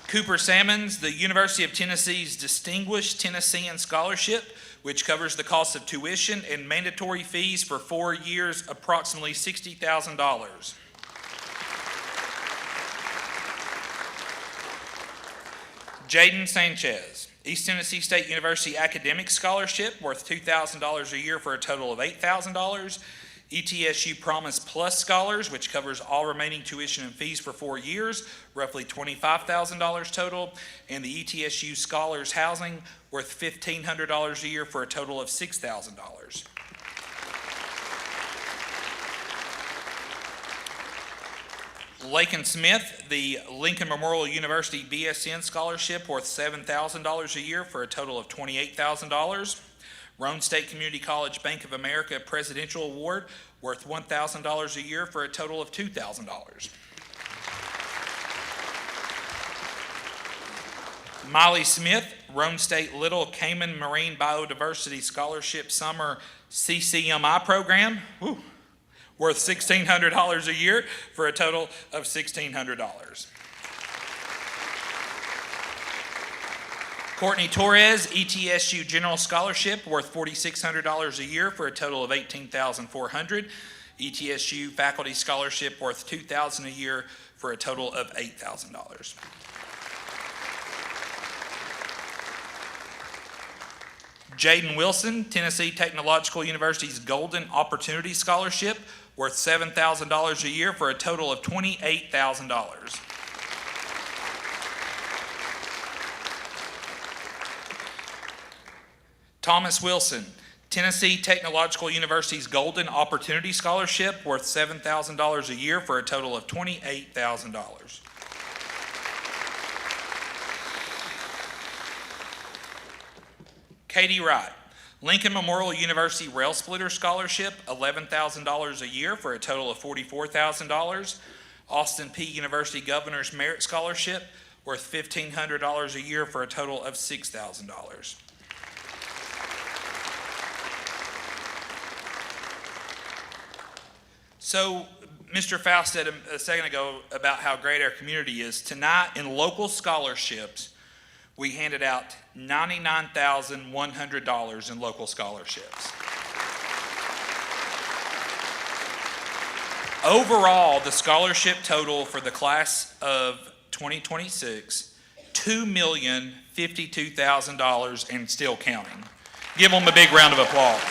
Cooper Salmons, the University of Tennessee's Distinguished Tennessean Scholarship, which covers the cost of tuition and mandatory fees for 4 years, approximately $60,000. Jaden Sanchez, East Tennessee State University Academic Scholarship, worth $2,000 a year for a total of $8,000. ETSU Promise Plus Scholars, which covers all remaining tuition and fees for 4 years, roughly $25,000 total. And the ETSU Scholars Housing, worth $1,500 a year for a total of $6,000. Lakin Smith, the Lincoln Memorial University BSN Scholarship, worth $7,000 a year for a total of $28,000. Roane State Community College Bank of America Presidential Award, worth $1,000 a year for a total of $2,000. Molly Smith, Roane State Little Cayman Marine Biodiversity Scholarship Summer CCMI Program, worth $1,600 a year for a total of $1,600. Courtney Torres, ETSU General Scholarship, worth $4,600 a year for a total of $18,400. ETSU Faculty Scholarship, worth $2,000 a year for a total of $8,000. Jaden Wilson, Tennessee Technological University's Golden Opportunity Scholarship, worth $7,000 a year for a total of $28,000. Thomas Wilson, Tennessee Technological University's Golden Opportunity Scholarship, worth $7,000 a year for a total of $28,000. Katie Wright, Lincoln Memorial University Rail Splitter Scholarship, $11,000 a year for a total of $44,000. Austin Peay University Governor's Merit Scholarship, worth $1,500 a year for a total of $6,000. So, Mr. Faust said a second ago about how great our community is. Tonight, in local scholarships, we handed out $99,100 in local scholarships. Overall, the scholarship total for the class of 2026, $2,052,000 and still counting. Give them a big round of applause.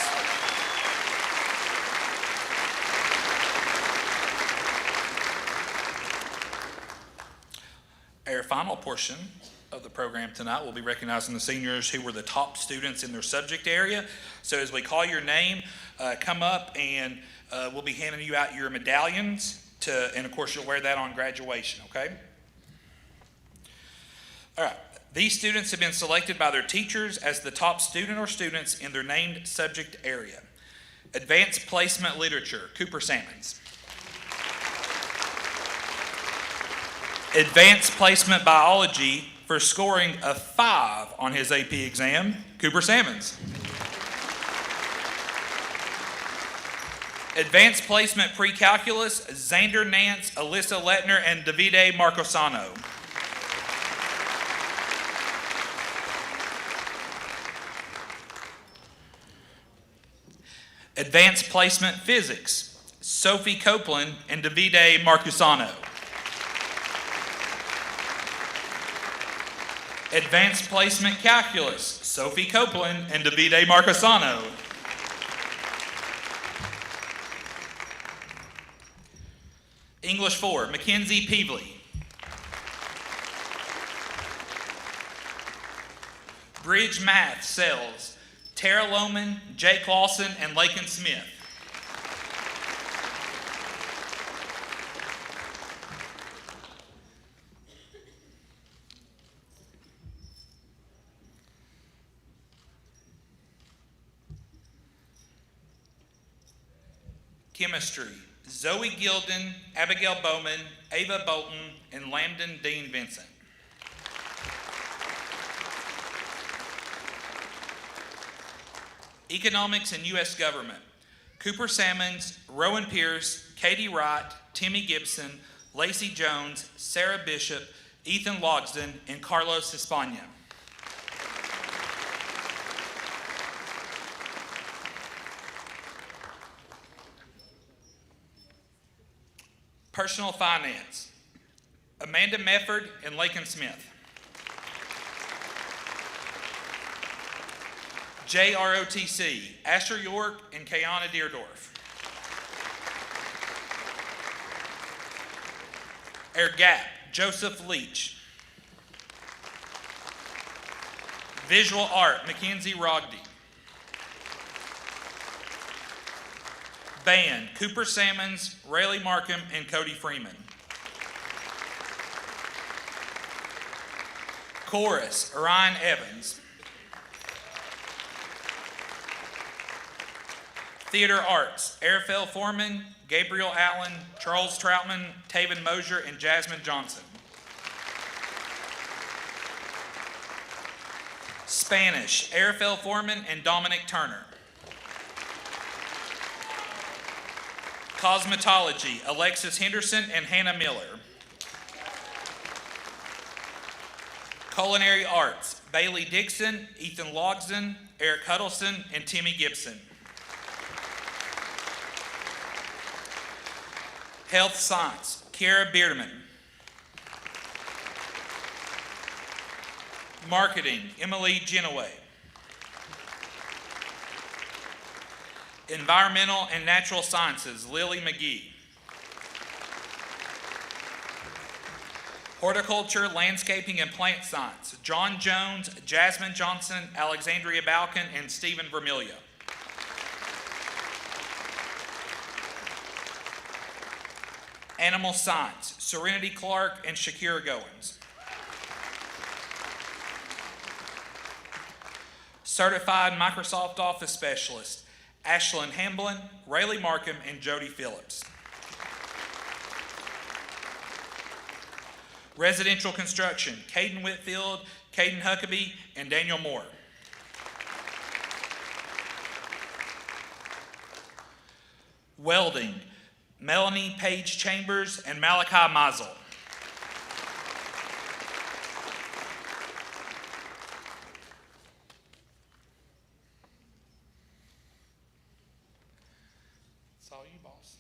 Our final portion of the program tonight will be recognizing the seniors who were the top students in their subject area. So as we call your name, come up and we'll be handing you out your medallions and of course you'll wear that on graduation, okay? All right, these students have been selected by their teachers as the top student or students in their named subject area. Advanced Placement Literature, Cooper Salmons. Advanced Placement Biology for scoring a 5 on his AP exam, Cooper Salmons. Advanced Placement Pre-Calculus, Xander Nance, Alyssa Letner, and Davide Marcosano. Advanced Placement Physics, Sophie Copeland and Davide Marcusano. Advanced Placement Calculus, Sophie Copeland and Davide Marcosano. English 4, Mackenzie Peevely. Bridge Math, Cells, Tara Lohman, Jake Lawson, and Lakin Smith. Chemistry, Zoe Gilden, Abigail Bowman, Ava Bolton, and Lambden Dean Vincent. Economics and U.S. Government, Cooper Salmons, Rowan Pierce, Katie Wright, Timmy Gibson, Lacey Jones, Sarah Bishop, Ethan Logsden, and Carlos Hispania. Personal Finance, Amanda Mefford and Lakin Smith. JROTC, Asher York and Kayana Deerdorf. Air Gap, Joseph Leach. Visual Art, Mackenzie Rogdy. Band, Cooper Salmons, Rayleigh Markham, and Cody Freeman. Chorus, Orion Evans. Theater Arts, Arafel Foreman, Gabriel Allen, Charles Troutman, Taven Mosier, and Jasmine Johnson. Spanish, Arafel Foreman and Dominic Turner. Cosmetology, Alexis Henderson and Hannah Miller. Culinary Arts, Bailey Dixon, Ethan Logsden, Eric Huddleston, and Timmy Gibson. Health Science, Kiara Beerman. Marketing, Emily Genoway. Environmental and Natural Sciences, Lily McGee. Horticulture, Landscaping, and Plant Science, John Jones, Jasmine Johnson, Alexandria Balkan, and Stephen Vermilia. Animal Science, Serenity Clark and Shakira Goins. Certified Microsoft Office Specialist, Ashlyn Hamblin, Rayleigh Markham, and Jody Phillips. Residential Construction, Caden Whitfield, Caden Huckabee, and Daniel Moore. Welding, Melanie Page Chambers and Malachi Mazel. It's all you, boss.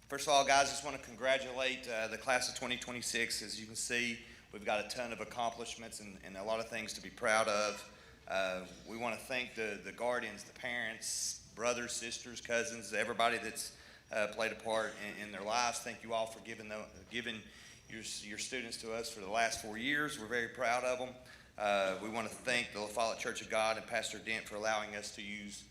First of all, guys, just want to congratulate the class of 2026. As you can see, we've got a ton of accomplishments and a lot of things to be proud of. We want to thank the guardians, the parents, brothers, sisters, cousins, everybody that's played a part in their lives. Thank you all for giving your students to us for the last 4 years. We're very proud of them. We want to thank the La Follette Church of God and Pastor Dent for allowing us to use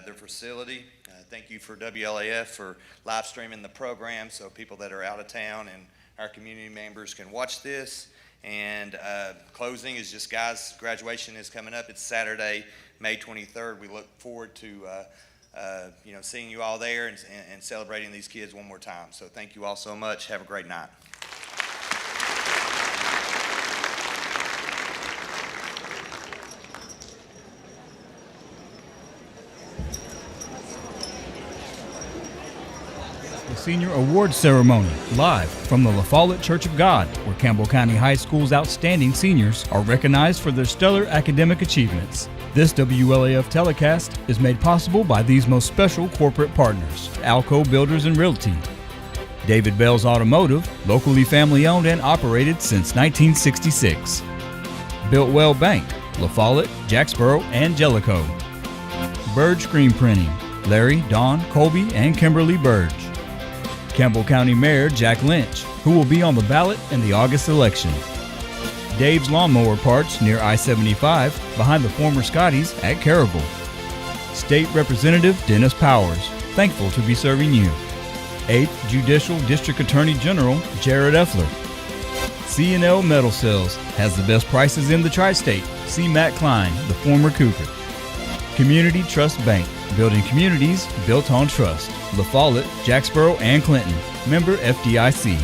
their facility. Thank you for WLAF for live streaming the program so people that are out of town and our community members can watch this. And closing is just, guys, graduation is coming up. It's Saturday, May 23rd. We look forward to seeing you all there and celebrating these kids one more time. So thank you all so much. Have a great night. Senior Awards Ceremony, live from the La Follette Church of God, where Campbell County High School's outstanding seniors are recognized for their stellar academic achievements. This WLAF telecast is made possible by these most special corporate partners: Alco Builders and Realty, David Bell's Automotive, locally family-owned and operated since 1966, Builtwell Bank, La Follette, Jacksboro, and Jellicoe, Burge Screen Printing, Larry, Don, Colby, and Kimberly Burge, Campbell County Mayor Jack Lynch, who will be on the ballot in the August election. Dave's Lawnmower Parts near I-75, behind the former Scotties at Caribou. State Representative Dennis Powers, thankful to be serving you. 8th Judicial District Attorney General Jared Effler. C&L Metal Sales has the best prices in the tri-state. C. Matt Klein, the former Cougar. Community Trust Bank, building communities built on trust. La Follette, Jacksboro, and Clinton. Member FDIC.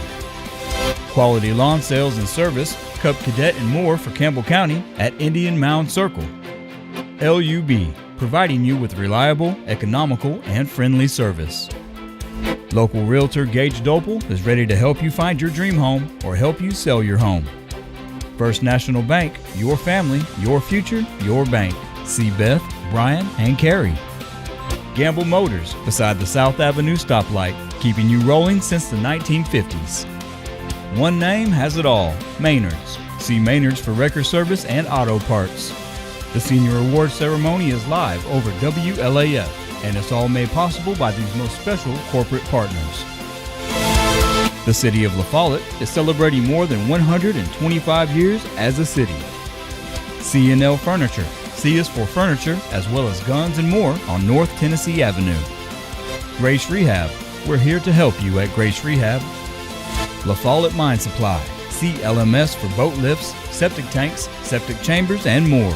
Quality Lawn Sales and Service, Cub Cadet and more for Campbell County at Indian Mound Circle. LUB, providing you with reliable, economical, and friendly service. Local realtor Gage Dopel is ready to help you find your dream home or help you sell your home. First National Bank, your family, your future, your bank. See Beth, Brian, and Carrie. Gamble Motors, beside the South Avenue stoplight, keeping you rolling since the 1950s. One name has it all, Maynard's. See Maynard's for record service and auto parts. The Senior Award Ceremony is live over WLAF, and it's all made possible by these most special corporate partners. The City of La Follette is celebrating more than 125 years as a city. C&L Furniture. See us for furniture as well as guns and more on North Tennessee Avenue. Grace Rehab. We're here to help you at Grace Rehab. La Follette Mine Supply. See LMS for boat lifts, septic tanks, septic chambers, and more.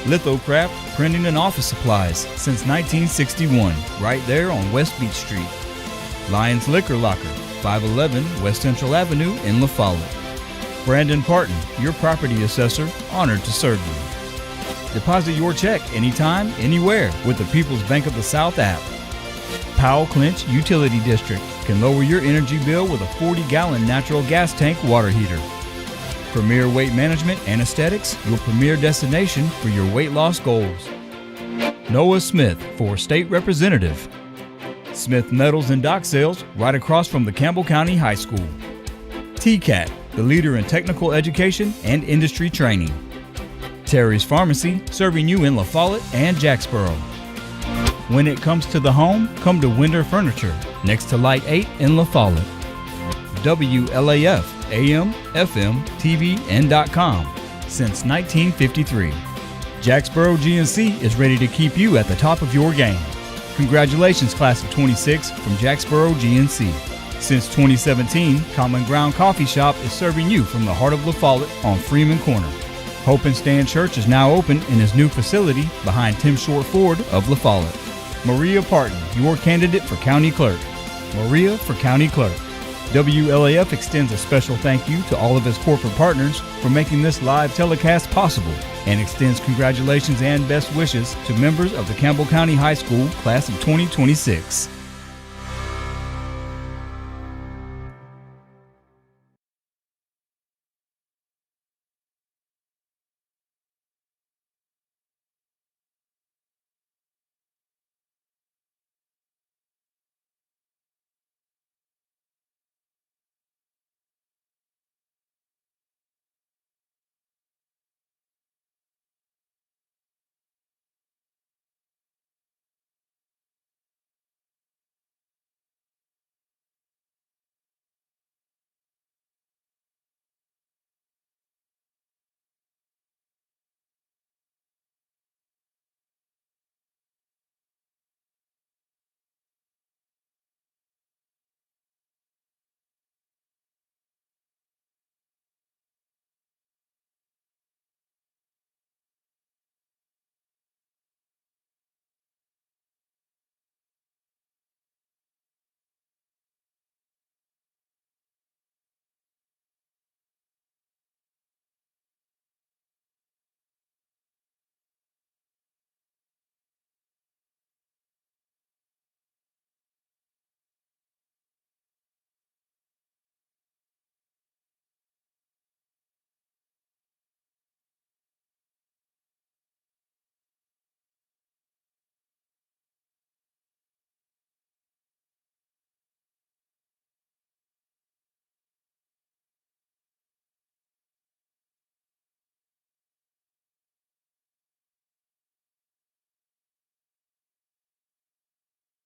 Lithocraft Printing and Office Supplies since 1961, right there on West Beach Street. Lions Liquor Locker, 511 West Central Avenue in La Follette. Brandon Parton, your property assessor, honored to serve you. Deposit your check anytime, anywhere with the People's Bank of the South app. Powell Clinch Utility District can lower your energy bill with a 40-gallon natural gas tank water heater. Premier Weight Management and Aesthetics, your premier destination for your weight loss goals. Noah Smith for State Representative. Smith Metals and Dock Sales right across from the Campbell County High School. TCAT, the leader in technical education and industry training. Terry's Pharmacy, serving you in La Follette and Jacksboro. When it comes to the home, come to Winder Furniture, next to Light 8 in La Follette. WLAF, AM, FM, TV, and .com since 1953. Jacksboro GNC is ready to keep you at the top of your game. Congratulations, Class of 26 from Jacksboro GNC. Since 2017, Common Ground Coffee Shop is serving you from the heart of La Follette on Freeman Corner. Hope and Stand Church is now open in his new facility behind Tim Short Ford of La Follette. Maria Parton, your candidate for County Clerk. Maria for County Clerk. WLAF extends a special thank you to all of its corporate partners for making this live telecast possible and extends congratulations and best wishes to members of the Campbell County High School Class of 2026.